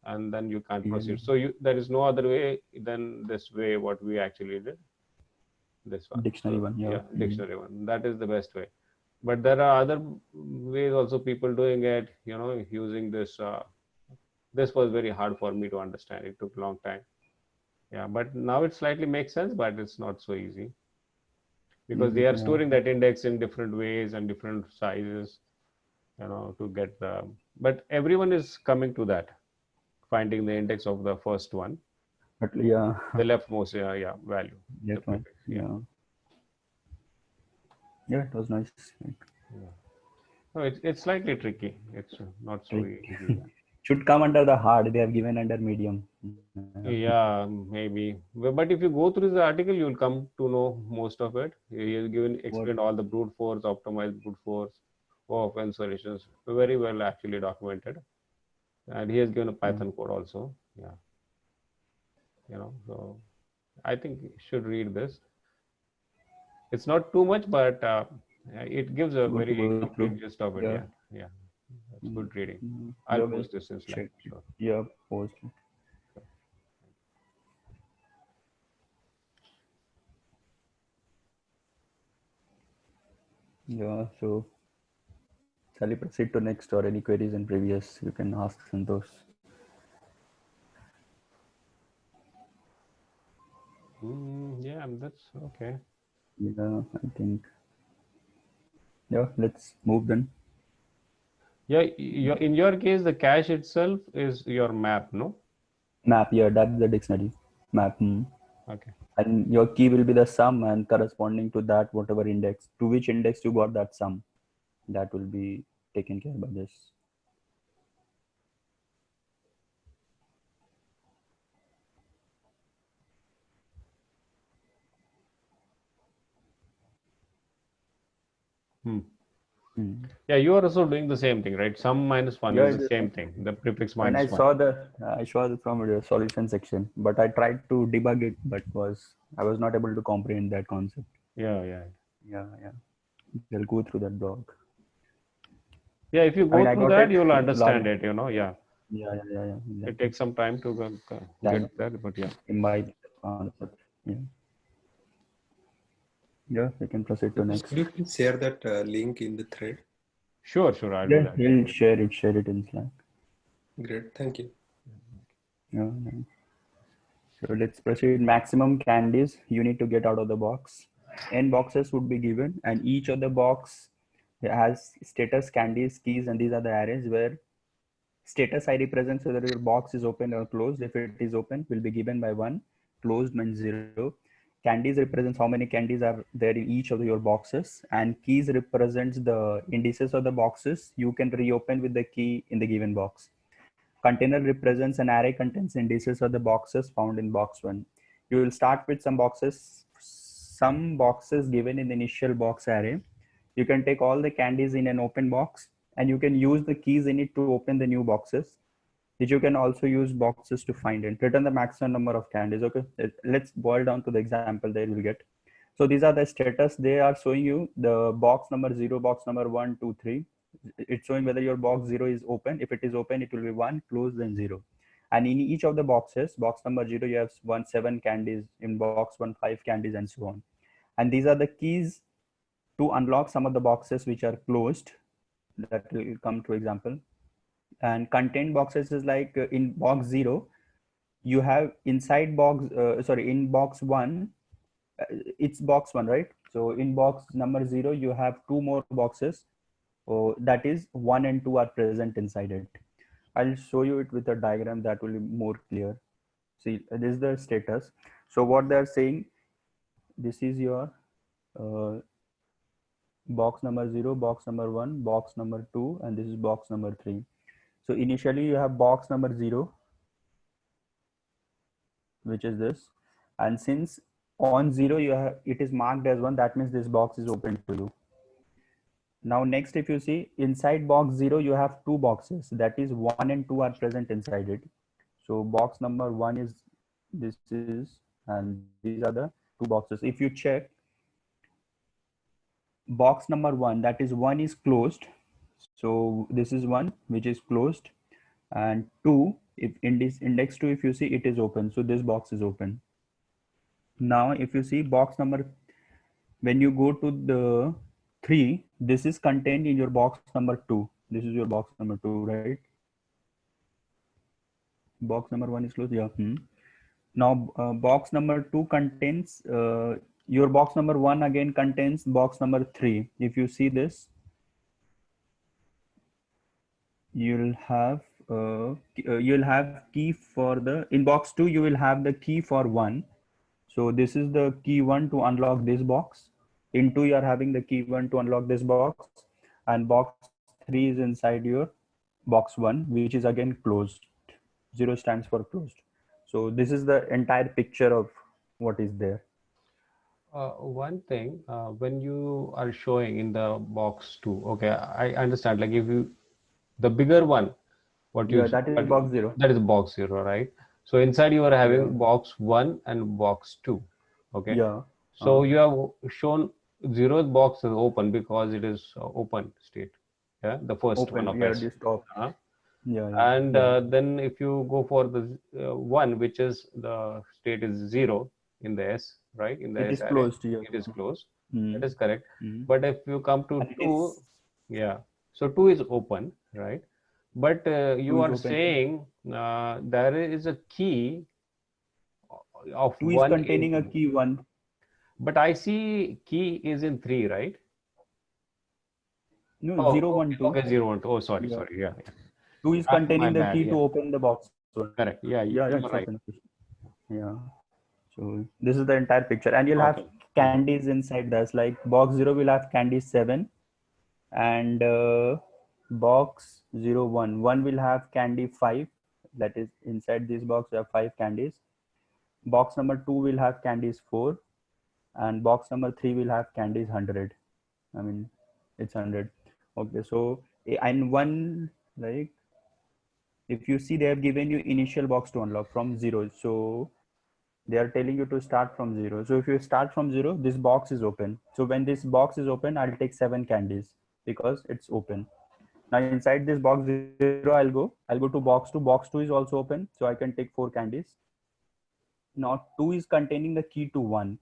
and then you can't proceed. So there is no other way than this way, what we actually did. This one. Dictionary one, yeah. Dictionary one. That is the best way. But there are other ways also people doing it, using this. This was very hard for me to understand. It took a long time. Yeah, but now it slightly makes sense, but it's not so easy. because they are Yeah. storing that index in different ways and different sizes, to get the, but everyone is coming to that, finding the index of the first one, But yeah, the leftmost value. The that one. prefix, yeah. Yeah, it was nice. No, it's slightly tricky. It's not so easy. Should come under the hard. They have given under medium. Yeah, maybe. But if you go through the article, you'll come to know most of it. He has explained all the brute force, optimized brute force, offense solutions, very well actually documented. And he has given a Python code also. Yeah. So I think you should read this. It's not too much, but it gives a Good to very go complete through. gist of it. Yeah. It's good reading. I'll post this in Slack. Sure. Yeah, post. Yeah, so shall we proceed to next, or any queries in previous? You can ask Santosh. Yeah, that's okay. Yeah, I think. Yeah, let's move then. Yeah, in your case, the cache itself is your map, no? Map, yeah, that's the dictionary. Map. Okay. And your key will be the sum, and corresponding to that, whatever index, to which index you got that sum, that will be taken care by this. Yeah, you are also doing the same thing, right? Sum minus one is the same thing. The prefix When I minus one. saw I saw the from the solution section, but I tried to debug it, but I was not able to comprehend that concept. Yeah. We'll go through that blog. Yeah, if you go through that, you'll understand it. Yeah. Yeah. Exactly. It takes some time to get there, but yeah. In my concept, yeah, we can proceed to next. Could you please share that link in the thread? Sure, I'll do that. We'll share it in Slack. Great, thank you. Yeah. So let's proceed. Maximum candies you need to get out of the box. N boxes would be given, and each of the box has status, candies, keys, and these are the arrays where status I represents whether your box is open or closed. If it is open, will be given by 1. Closed means 0. Candies represents how many candies are there in each of your boxes, and keys represents the indices of the boxes you can reopen with the key in the given box. Container represents an array contains indices of the boxes found in box 1. You will start with some boxes given in the initial box array. You can take all the candies in an open box, and you can use the keys in it to open the new boxes, which you can also use boxes to find and return the maximum number of candies. Okay, let's boil down to the example there we'll get. So these are the status. They are showing you the box number 0, box number 1, 2, 3. It's showing whether your box 0 is open. If it is open, it will be 1, closed, then 0. And in each of the boxes, box number 0, you have 7 candies, in box 1, 5 candies, and so on. And these are the keys to unlock some of the boxes which are closed. That will come to example. And contained boxes is like in box 0, you have inside box, in box 1, it's box 1, right? So in box number 0, you have 2 more boxes. That is 1 and 2 are present inside it. I'll show you it with a diagram that will be more clear. See, this is the status. So what they're saying, this is your box number 0, box number 1, box number 2, and this is box number 3. So initially you have box number 0, which is this. And since on 0 it is marked as 1, that means this box is open to you. Now next, if you see inside box 0, you have 2 boxes, that is 1 and 2 are present inside it. So box number 1 is this is, and these are the 2 boxes. If you check box number 1, that is 1 is closed. So this is 1 which is closed, and 2, if in this index 2, if you see, it is open. So this box is open. Now if you see box number, when you go to the 3, this is contained in your box number 2. This is your box number 2, right? Box number 1 is closed. Yeah. Now box number 2 contains your box number 1 again contains box number 3. If you see this, you'll have key for the, in box 2 you will have the key for 1. So this is the key 1 to unlock this box. In 2 you are having the key 1 to unlock this box, and box 3 is inside your box 1, which is again closed. 0 stands for closed. So this is the entire picture of what is there. One thing, when you are showing in the box 2, okay, I understand, like if you, the bigger one, what you, That is box 0. that is box 0, right? So inside you are having Yeah. box 1 and box 2, okay? Yeah. So you have shown 0th box is open because it is open state, yeah, the first Open, one of yeah, S. this top. Uh-huh. Yeah. And then if you go for the 1, which is the state is 0 in the S, right? In the It S is array, closed, yeah. it is closed. Mm. That is correct. Mm. But if you come to And it 2, is, yeah, so 2 is open, right? But you is are open. saying there is a key of 2 is 1 containing a in, key 1. but I see key is in 3, right? No, Oh, 0, okay, 1, 2. okay, 0, 1, 2. Oh, sorry, Yeah. sorry, yeah. 2 is My containing the bad, key yeah. to open the box 1. Correct, yeah, Yeah, you're it's right. open. Yeah. So this is the entire picture, and you'll have Okay. candies inside this. Like box 0 will have candy 7, and box 0, 1 will have candy 5. That is, inside this box we have 5 candies. Box number 2 will have candies 4, and box number 3 will have candies 100. I mean, it's 100. Okay, so and one, like, if you see, they have given you initial box to unlock from 0. So they are telling you to start from 0. So if you start from 0, this box is open. So when this box is open, I'll take 7 candies because it's open. Now inside this box 0, I'll go to box 2. Box 2 is also open, so I can take 4 candies. Now 2 is containing the key to 1.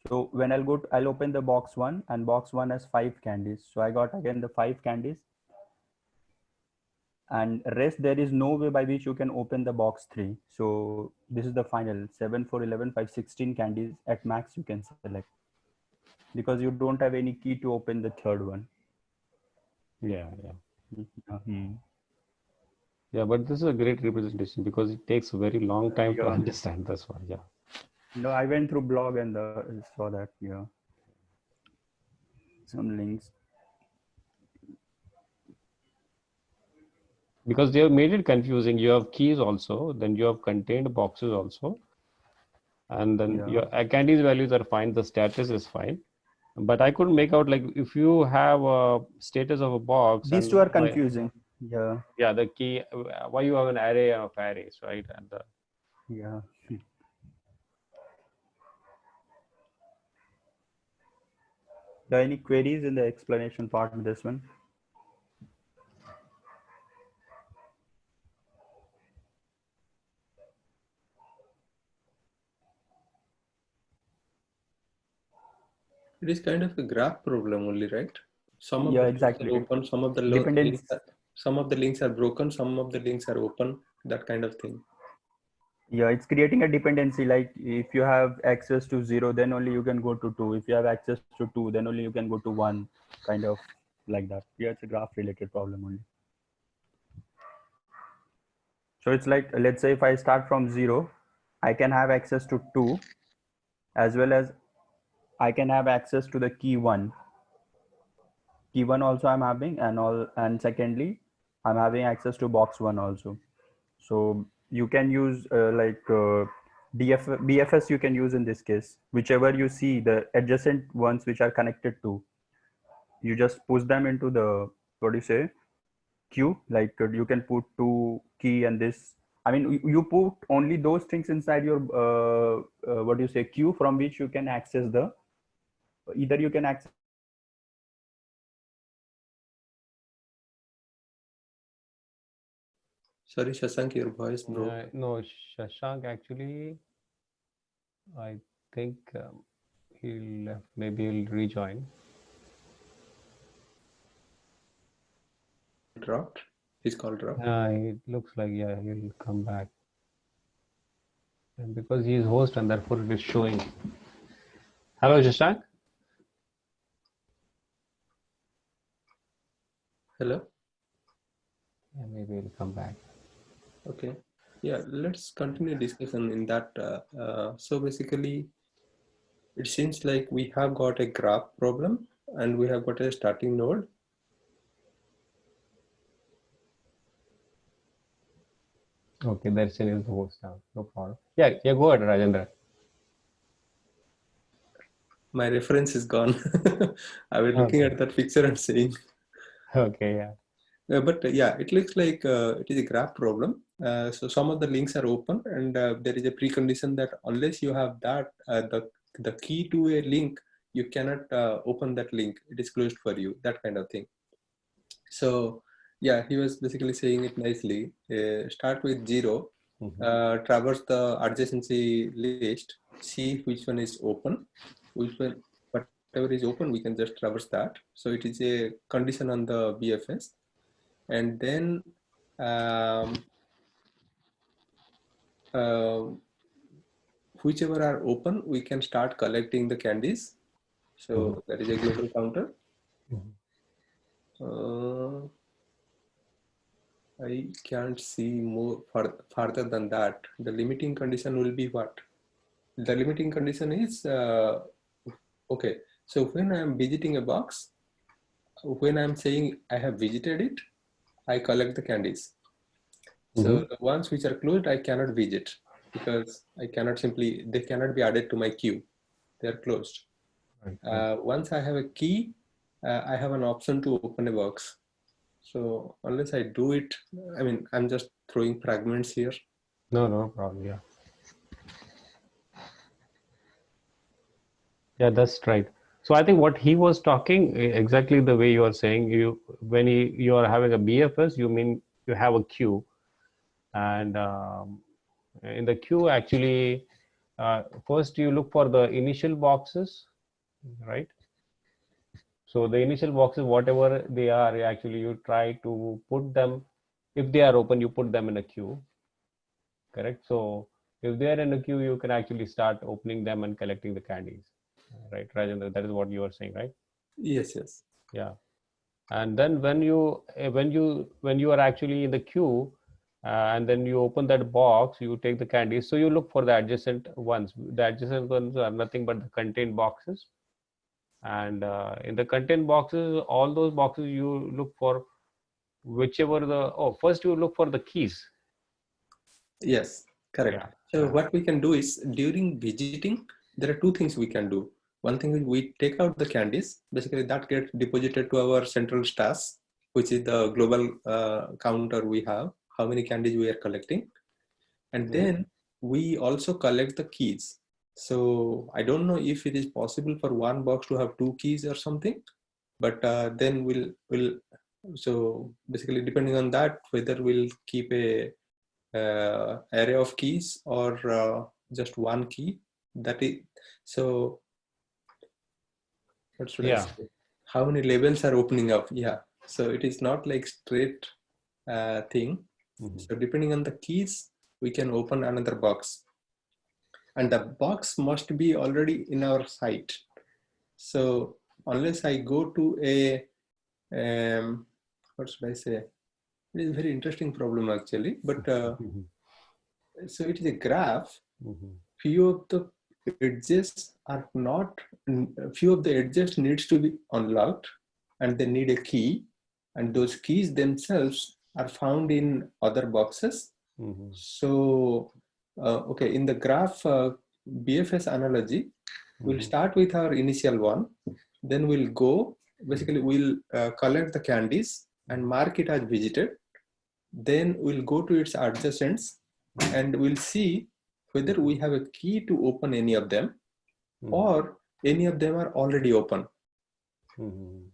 So when I'll open the box 1, and box 1 has 5 candies. So I got again the 5 candies. And rest, there is no way by which you can open the box 3. So this is the final 7, 4, 11, 5, 16 candies at max you can select, because you don't have any key to open the third one. Yeah. Hmm. Yeah, but this is a great representation because it takes a very long time to understand this one. Yeah. No, I went through blog and saw that. Yeah. Some links. Because they have made it confusing. You have keys also, then you have contained boxes also. And then your candies values are fine. The status is fine. But I couldn't make out, like, if you have a status of a box. These two are confusing. Yeah. Yeah, the key, why you have an array of arrays, right? And yeah. There are any queries in the explanation part of this one? It is kind of a graph problem only, right? Some of Yeah, the exactly. links are open, some of the links are broken, some of the links are open, that kind of thing. Yeah, it's creating a dependency. Like if you have access to 0, then only you can go to 2. If you have access to 2, then only you can go to 1, kind of like that. Yeah, it's a graph related problem only. So it's like, let's say if I start from 0, I can have access to 2, as well as I can have access to the key 1. Key 1 also I'm having, and secondly, I'm having access to box 1 also. So you can use BFS you can use in this case. Whichever you see the adjacent ones which are connected to, you just push them into the, what do you say, queue. Like you can put 2 key and this. I mean, you put only those things inside your what do you say, queue, from which you can access the, either you can access. Sorry, Shashank, your voice broke. No, Shashank, actually, I think he'll left. Maybe he'll rejoin. Dropped? His call dropped? It looks like, yeah, he'll come back. And because he is host and therefore it is showing. Hello, Shashank. Hello. Yeah, maybe we'll come back. Okay. Yeah, let's continue discussion in that. So basically, it seems like we have got a graph problem and we have got a starting node. Okay, that's in the host now. No problem. Yeah, go ahead, Rajendra. My reference is gone. I was looking at that picture and saying. Okay, yeah. But yeah, it looks like it is a graph problem. So some of the links are open, and there is a precondition that unless you have that the key to a link, you cannot open that link. It is closed for you. That kind of thing. So yeah, he was basically saying it nicely. Start with 0, traverse the adjacency list, see which one is open, whatever is open, we can just traverse that. So it is a condition on the BFS. And then whichever are open, we can start collecting the candies. So that is a global counter. I can't see more farther than that. The limiting condition will be what? The limiting condition is, okay, so when I'm visiting a box, when I'm saying I have visited it, I collect the candies. So the ones which are closed, I cannot visit because I cannot simply, they cannot be added to my queue. They are closed. Right. Once I have a key, I have an option to open a box. So unless I do it, I mean, I'm just throwing fragments here. No problem. Yeah. Yeah, that's right. So I think what he was talking exactly the way you are saying. When you are having a BFS, you mean you have a queue, and in the queue actually, first you look for the initial boxes, right? So the initial boxes, whatever they are, actually you try to put them, if they are open, you put them in a queue, correct? So if they are in a queue, you can actually start opening them and collecting the candies, right, Rajendra? That is what you are saying, right? Yes. Yeah. And then when you are actually in the queue, and then you open that box, you take the candies. So you look for the adjacent ones. The adjacent ones are nothing but the contained boxes. And in the content boxes, all those boxes, you look for whichever first you look for the keys. Yes, correct. Yeah. So what we can do is during visiting, there are two things we can do. One thing is we take out the candies, basically that gets deposited to our central stash, which is the global counter we have, how many candies we are collecting. And then we also collect the keys. So I don't know if it is possible for one box to have two keys or something, but then we'll so basically depending on that, whether we'll keep a array of keys or just one key. That is, so what should I say? How many labels are opening up? Yeah, so it is not like straight thing. So depending on the keys, we can open another box, and the box must be already in our site. So unless I go to a what should I say? It is a very interesting problem actually, but so it is a graph. Few of the edges are not, few of the edges needs to be unlocked and they need a key, and those keys themselves are found in other boxes. So okay, in the graph BFS analogy, we'll start with our initial one, then we'll go, basically we'll collect the candies and mark it as visited, then we'll go to its adjacents and we'll see whether we have a key to open any of them or any of them are already open.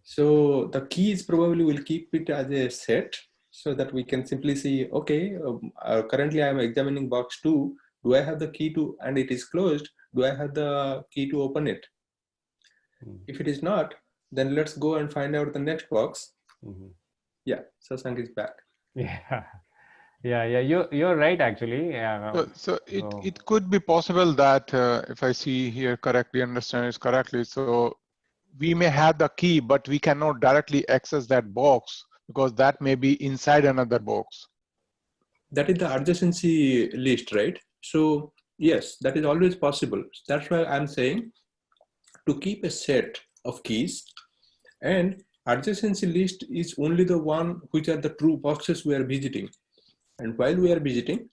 So the keys probably will keep it as a set so that we can simply see, okay, currently I'm examining box 2. Do I have the key to, and it is closed, do I have the key to open it? If it is not, then let's go and find out the next box. Yeah, Shashank is back. Yeah. Yeah, you're right actually. Yeah. So So- it could be possible that if I see here correctly, understand this correctly, so we may have the key, but we cannot directly access that box because that may be inside another box. That is the adjacency list, right? So yes, that is always possible. That's why I'm saying to keep a set of keys, and adjacency list is only the one which are the true boxes we are visiting. And while we are visiting,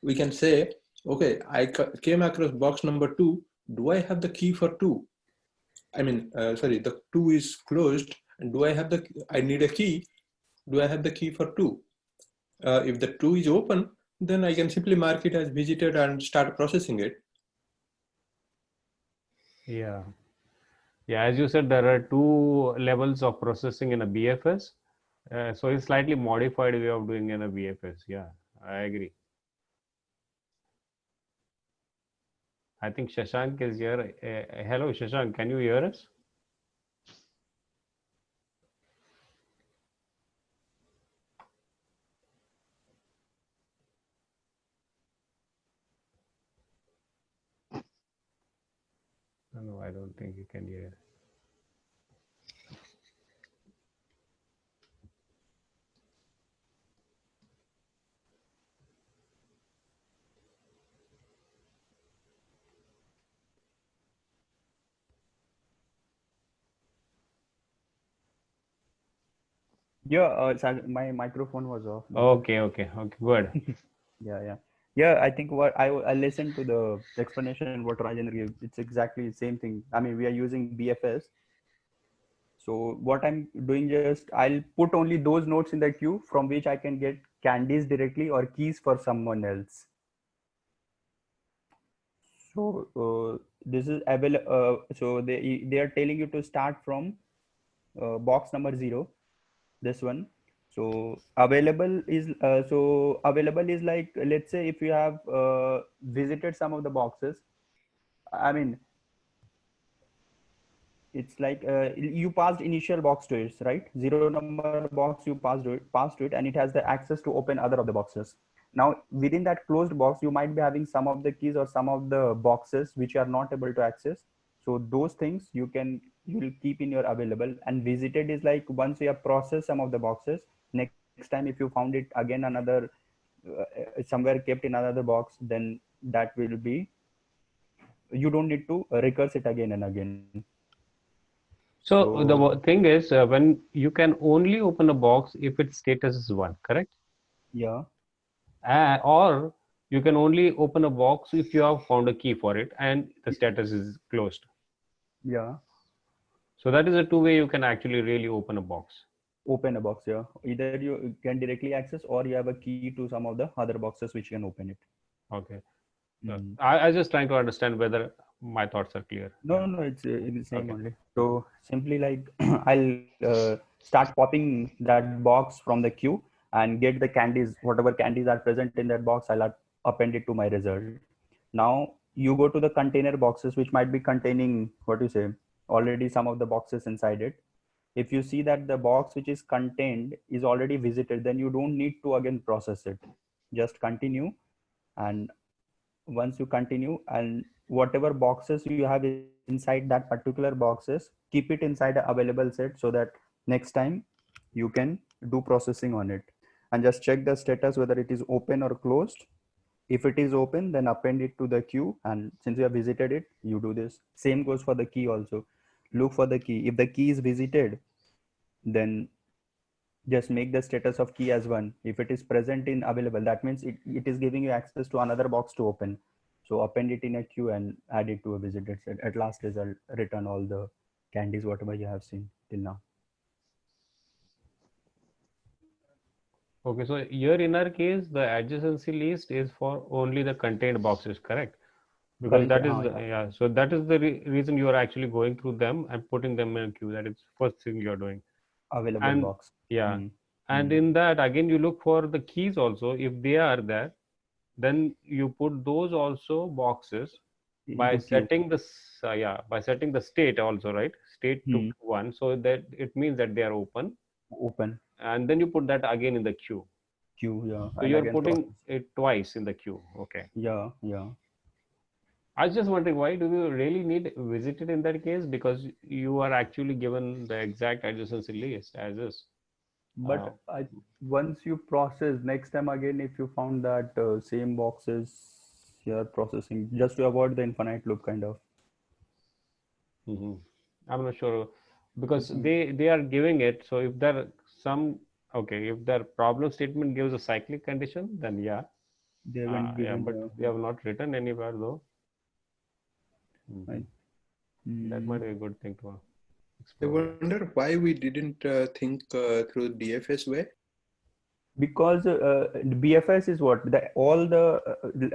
we can say, okay, I came across box number 2. Do I have the key for 2? I mean, sorry, the 2 is closed. And do I have I need a key. Do I have the key for 2? If the 2 is open, then I can simply mark it as visited and start processing it. yeah. Yeah, as you said, there are 2 levels of processing in a BFS. So it's slightly modified way of doing in a BFS. Yeah, I agree. I think Shashank is here. Hello, Shashank, can you hear us? No, I don't think you can hear. Yeah, my microphone was off. Okay, good. Yeah. I think I listened to the explanation what Rajendra gave. It's exactly the same thing. I mean, we are using BFS. So what I'm doing, just I'll put only those nodes in the queue from which I can get candies directly or keys for someone else. So this is available. So they are telling you to start from box number 0. This one. So available is like, let's say if you have visited some of the boxes. I mean, it's like you passed initial box to it, right? 0 number box you passed to it, and it has the access to open other of the boxes. Now within that closed box, you might be having some of the keys or some of the boxes which you are not able to access. So those things you will keep in your available. And visited is like once you have processed some of the boxes, next time if you found it again another somewhere kept in another box, then that will be, you don't need to recurse it again and again. So the thing is, when you can only open a box if its status is 1, correct? Yeah. Or you can only open a box if you have found a key for it and the status is closed. Yeah. So that is a 2-way you can actually really open a box. Open a box, yeah. Either you can directly access or you have a key to some of the other boxes which can open it. Okay. I was just trying to understand whether my thoughts are clear. No, it's the same Okay. only. So simply like I'll start popping that box from the queue and get the candies, whatever candies are present in that box, I'll append it to my result. Now you go to the container boxes, which might be containing, what you say, already some of the boxes inside it. If you see that the box which is contained is already visited, then you don't need to again process it. Just continue, and once you continue, and whatever boxes you have inside that particular boxes, keep it inside the available set so that next time you can do processing on it. And just check the status whether it is open or closed. If it is open, then append it to the queue, and since you have visited it, you do this. Same goes for the key also. Look for the key. If the key is visited, then just make the status of key as 1. If it is present in available, that means it is giving you access to another box to open. So append it in a queue and add it to a visited set. At last result, return all the candies whatever you have seen till now. Okay, so here in our case, the adjacency list is for only the contained boxes, correct? Because that is yeah. So that is the reason you are actually going through them and putting them in a queue. That is first thing you are doing. Available box. Yeah. And in that, again, you look for the keys also. If they are there, then you put those also boxes by setting the by setting the state also, right? State to 1, so that it means that they are open. And then you put that again in the queue. queue, yeah. So And you're again putting process. it twice in the queue. Okay. Yeah, yeah. I was just wondering, why do you really need visit it in that case? Because you are actually given the exact adjacency list as is. But once you process, next time again, if you found that same boxes you're processing, just to avoid the infinite loop kind of. I'm not sure because they are giving it. So if there some okay, if their problem statement gives a cyclic condition, then yeah, They haven't yeah, given but they have not written anywhere though. That might be a good thing to I explore. wonder why we didn't think through DFS way. Because BFS is what all the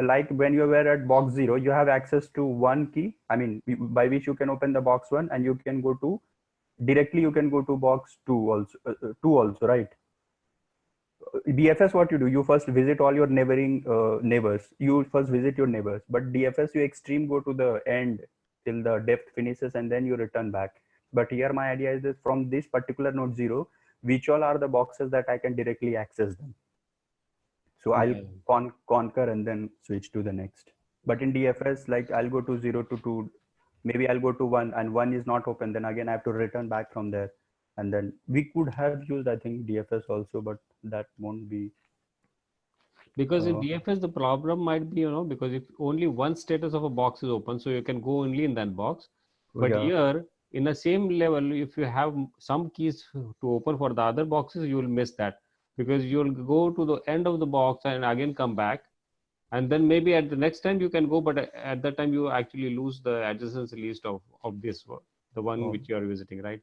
like when you were at box 0, you have access to one key. I mean, by which you can open the box 1, and you can go to directly. You can go to box 2 also. 2 also, right? BFS, what you do? You first visit all your neighboring neighbors. You first visit your neighbors. But DFS, you extreme go to the end till the depth finishes, and then you return back. But here my idea is that from this particular node 0, which all are the boxes that I can directly access them. So I'll conquer and then switch to the next. But in DFS, like I'll go to 0 to 2, maybe I'll go to 1, and 1 is not open. Then again, I have to return back from there. And then we could have used, I think, DFS also, but that won't be. Because in DFS, the problem might be, because if only one status of a box is open, so you can go only in that box. But here, in the same level, if you have some keys to open for the other boxes, you will miss that because you'll go to the end of the box and again come back. And then maybe at the next time you can go, but at that time you actually lose the adjacency list of this one, the one which you are visiting, right?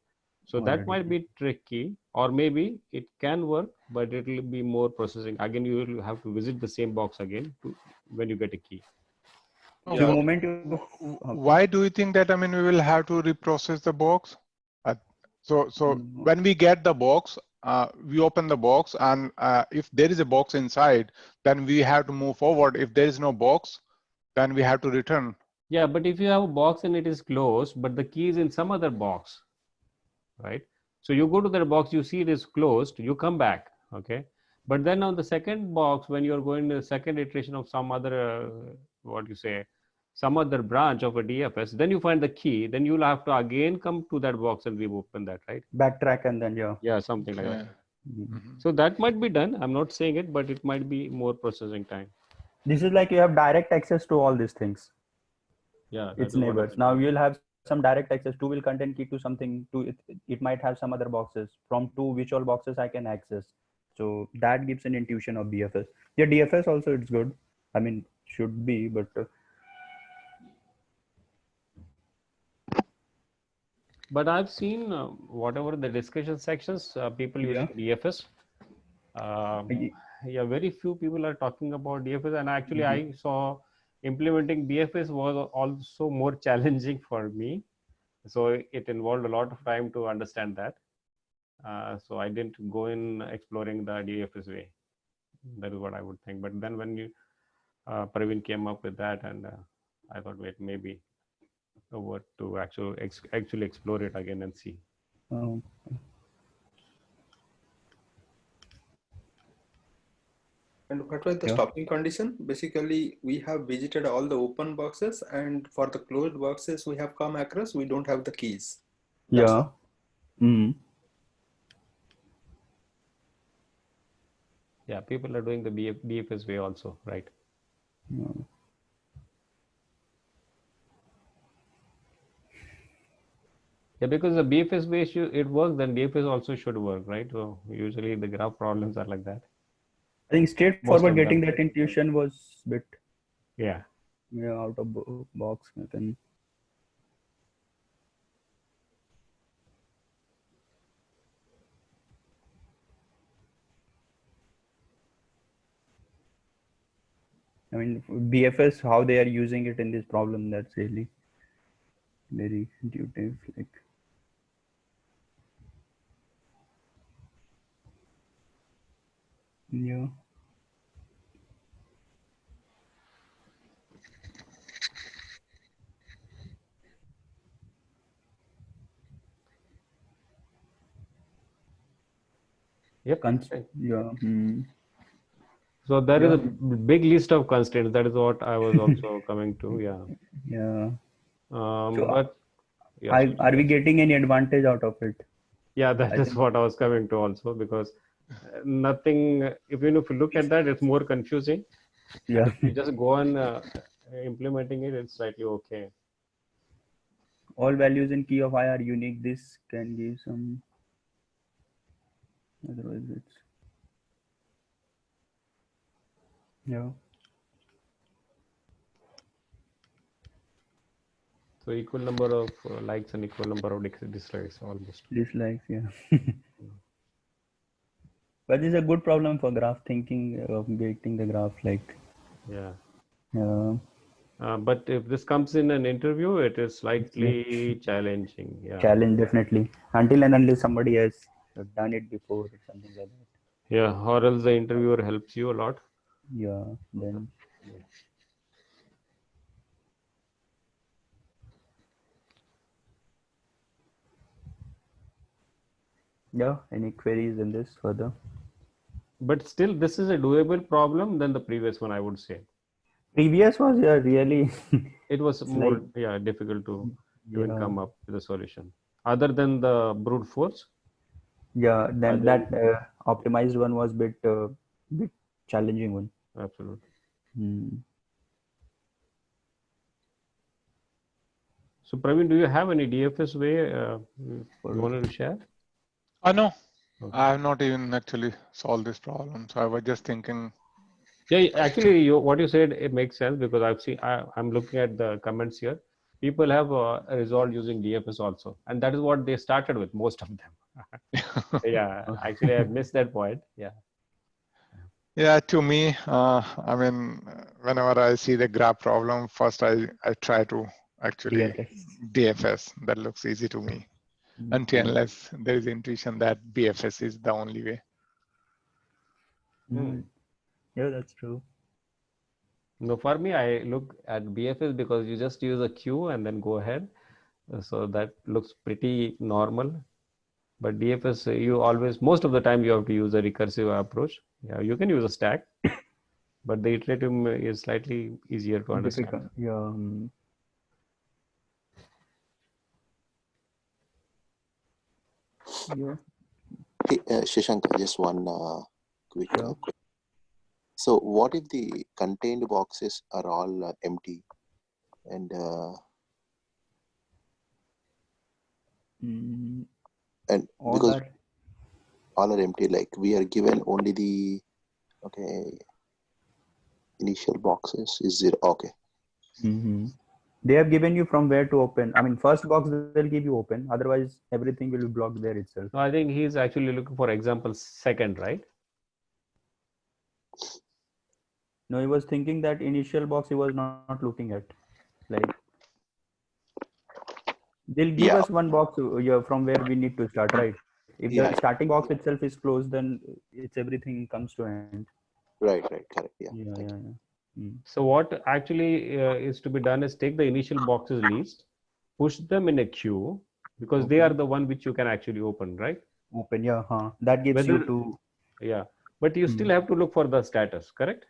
So that might be tricky, or maybe it can work, but it will be more processing. Again, you will have to visit the same box again when you get a key. The moment you, why do you think that, I mean, we will have to reprocess the box? So when we get the box, we open the box, and if there is a box inside, then we have to move forward. If there is no box, then we have to return. Yeah, but if you have a box and it is closed, but the key is in some other box, right? So you go to that box, you see it is closed, you come back, okay? But then on the second box, when you're going to the second iteration of some other, some other branch of a DFS, then you find the key, then you'll have to again come to that box and reopen that, right? Backtrack and then, yeah, something like that. So that might be done. I'm not saying it, but it might be more processing time. This is like you have direct access to all these things. Yeah, it's neighbors. Now you'll have some direct access. 2 will contain key to something. 2 it might have some other boxes. From 2, which all boxes I can access. So that gives an intuition of BFS. Yeah, DFS also it's good. I mean, should be, but but I've seen whatever the discussion sections, people using DFS. Yeah, very few people are talking about DFS, and actually I saw implementing DFS was also more challenging for me. So it involved a lot of time to understand that. So I didn't go in exploring the DFS way. That is what I would think. But then when you Praveen came up with that, and I thought, wait, maybe over to actually explore it again and see. And what was the stopping condition? Basically, we have visited all the open boxes, and for the closed boxes we have come across, we don't have the keys. Yeah. Yeah, people are doing the DFS way also, right? Yeah, because the BFS way it works, then DFS also should work, right? So usually the graph problems are like that. I think straightforward getting that intuition was a bit out of box. I mean, BFS, how they are using it in this problem, that's really very intuitive. Like, yeah. Yep. Yeah. So there is Yeah. a big list of constraints. That is what I was also coming to. Yeah. Yeah. So But yeah, are we getting any advantage out of it? yeah, that I is think- what I was coming to also, because nothing, even if you look at that, it's more confusing. Yeah. And if you just go on implementing it, it's slightly okay. All values in key of I are unique. This can give some. Otherwise, it's yeah. So equal number of likes and equal number of dislikes almost. Dislikes, yeah. But this is a good problem for graph thinking of getting the graph like. Yeah. But But if this comes in an interview, it is slightly challenging. Yeah. challenge definitely until and unless somebody has done it before or something like that. Yeah. Or else the interviewer helps you a lot. Yeah. Then. Yeah. Any queries in this further? But still, this is a doable problem than the previous one, I would say. Previous was really. It was It's more like- difficult to even Yeah. come up with a solution. Other than the brute force, Yeah. Then Other- that optimized one was bit challenging one. absolutely. Hmm. So Praveen, do you have any DFS way you wanted to share? No, Okay. I have not even actually solved this problem. So I was just thinking. Yeah, actually, what you said, it makes sense, because I'm looking at the comments here. People have resolved using DFS also, and that is what they started with, most of them. Yeah, actually, I missed that point. Yeah. Yeah, to me, I mean, whenever I see the graph problem, first I try to actually DFS. That looks easy to me. Until unless there is intuition that BFS is the only way. Yeah, that's true. No, for me, I look at BFS because you just use a queue and then go ahead. So that looks pretty normal. But DFS, you always, most of the time, you have to use a recursive approach. Yeah, you can use a stack, but the iterative is slightly easier to understand. Difficult. Yeah. Yeah. Hey, Shashank, just one quick Sure. question. So what if the contained boxes are all empty and All because are. all are empty, like we are given only the initial boxes is 0. Okay. They have given you from where to open. I mean, first box they'll give you open. Otherwise, everything will be blocked there itself. So I think he's actually looking for example second, right? No, he was thinking that initial box he was not looking at. Like, they'll give us one box from where we need to start, right? If the starting box itself is closed, then it's everything comes to an end. Right, correct. Yeah. So what actually is to be done is take the initial boxes list, push them in a queue, because they are the one which you can actually open, right? Open, yeah. That gives you to. Yeah, but you still have to look for the status, correct?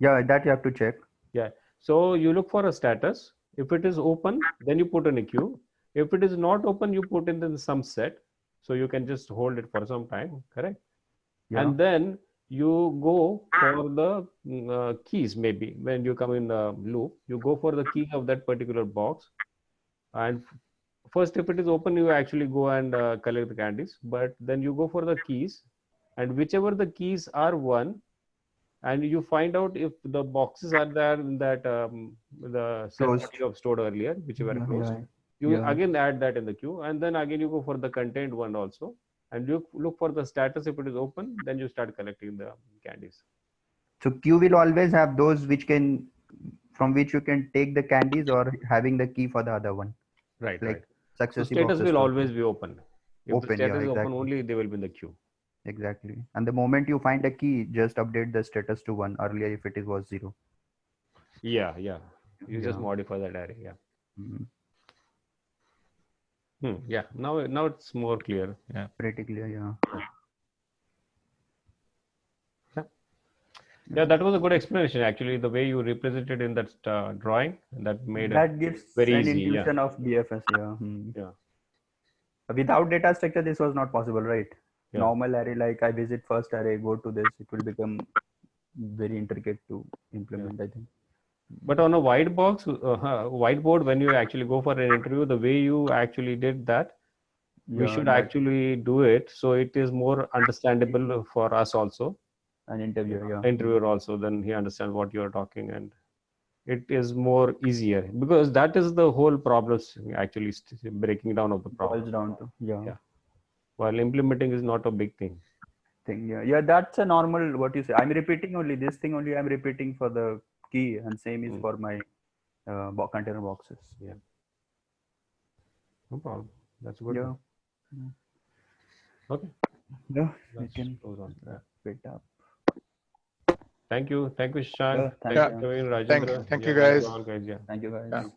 Yeah, that you have to check. Yeah. So you look for a status. If it is open, then you put in a queue. If it is not open, you put in some set. So you can just hold it for some time, correct? Yeah. And then you go for the keys. Maybe when you come in the loop, you go for the key of that particular box. And first, if it is open, you actually go and collect the candies. But then you go for the keys, and whichever the keys are one, and you find out if the boxes are there in that the set that you have stored earlier, which were closed. You again add that in the queue, and then again you go for the contained one also, and you look for the status. If it is open, then you start collecting the candies. So queue will always have those from which you can take the candies, or having the key for the other one. Right, like right. Successive So status boxes will to always be open. If the status is exactly. open only, they will be in the queue. Exactly. And the moment you find a key, just update the status to 1. Earlier, if it was 0. Yeah. You just modify that array. Yeah. Yeah. Now it's more clear. Yeah. Pretty clear. Yeah. Yeah, that was a good explanation. Actually, the way you represented in that drawing, that made it That gives very an easy. Yeah. intuition of BFS. Yeah. Yeah. Without data structure, this was not possible, right? Yeah. Normal array, like I visit first array, go to this, it will become very intricate to implement, I think. But on a whiteboard, when you actually go for an interview, the way you actually did that, we should actually do it so it is more understandable for us also. An interviewer, yeah. Interviewer also, then he understands what you are talking, and it is more easier, because that is the whole problem, actually breaking down of the problem. Boils down to, yeah. While implementing is not a big thing. Yeah, that's a normal, what you say. I'm repeating only this thing only. I'm repeating for the key, and same is for my container boxes. Yeah. No problem. That's good. Yeah. Okay. Yeah, we Let's can close on that. wrap it up. Thank you, Shan. Yeah, Thank you, Kevin, Rajendra. Thank you guys. Yeah. Thank you guys. Yeah.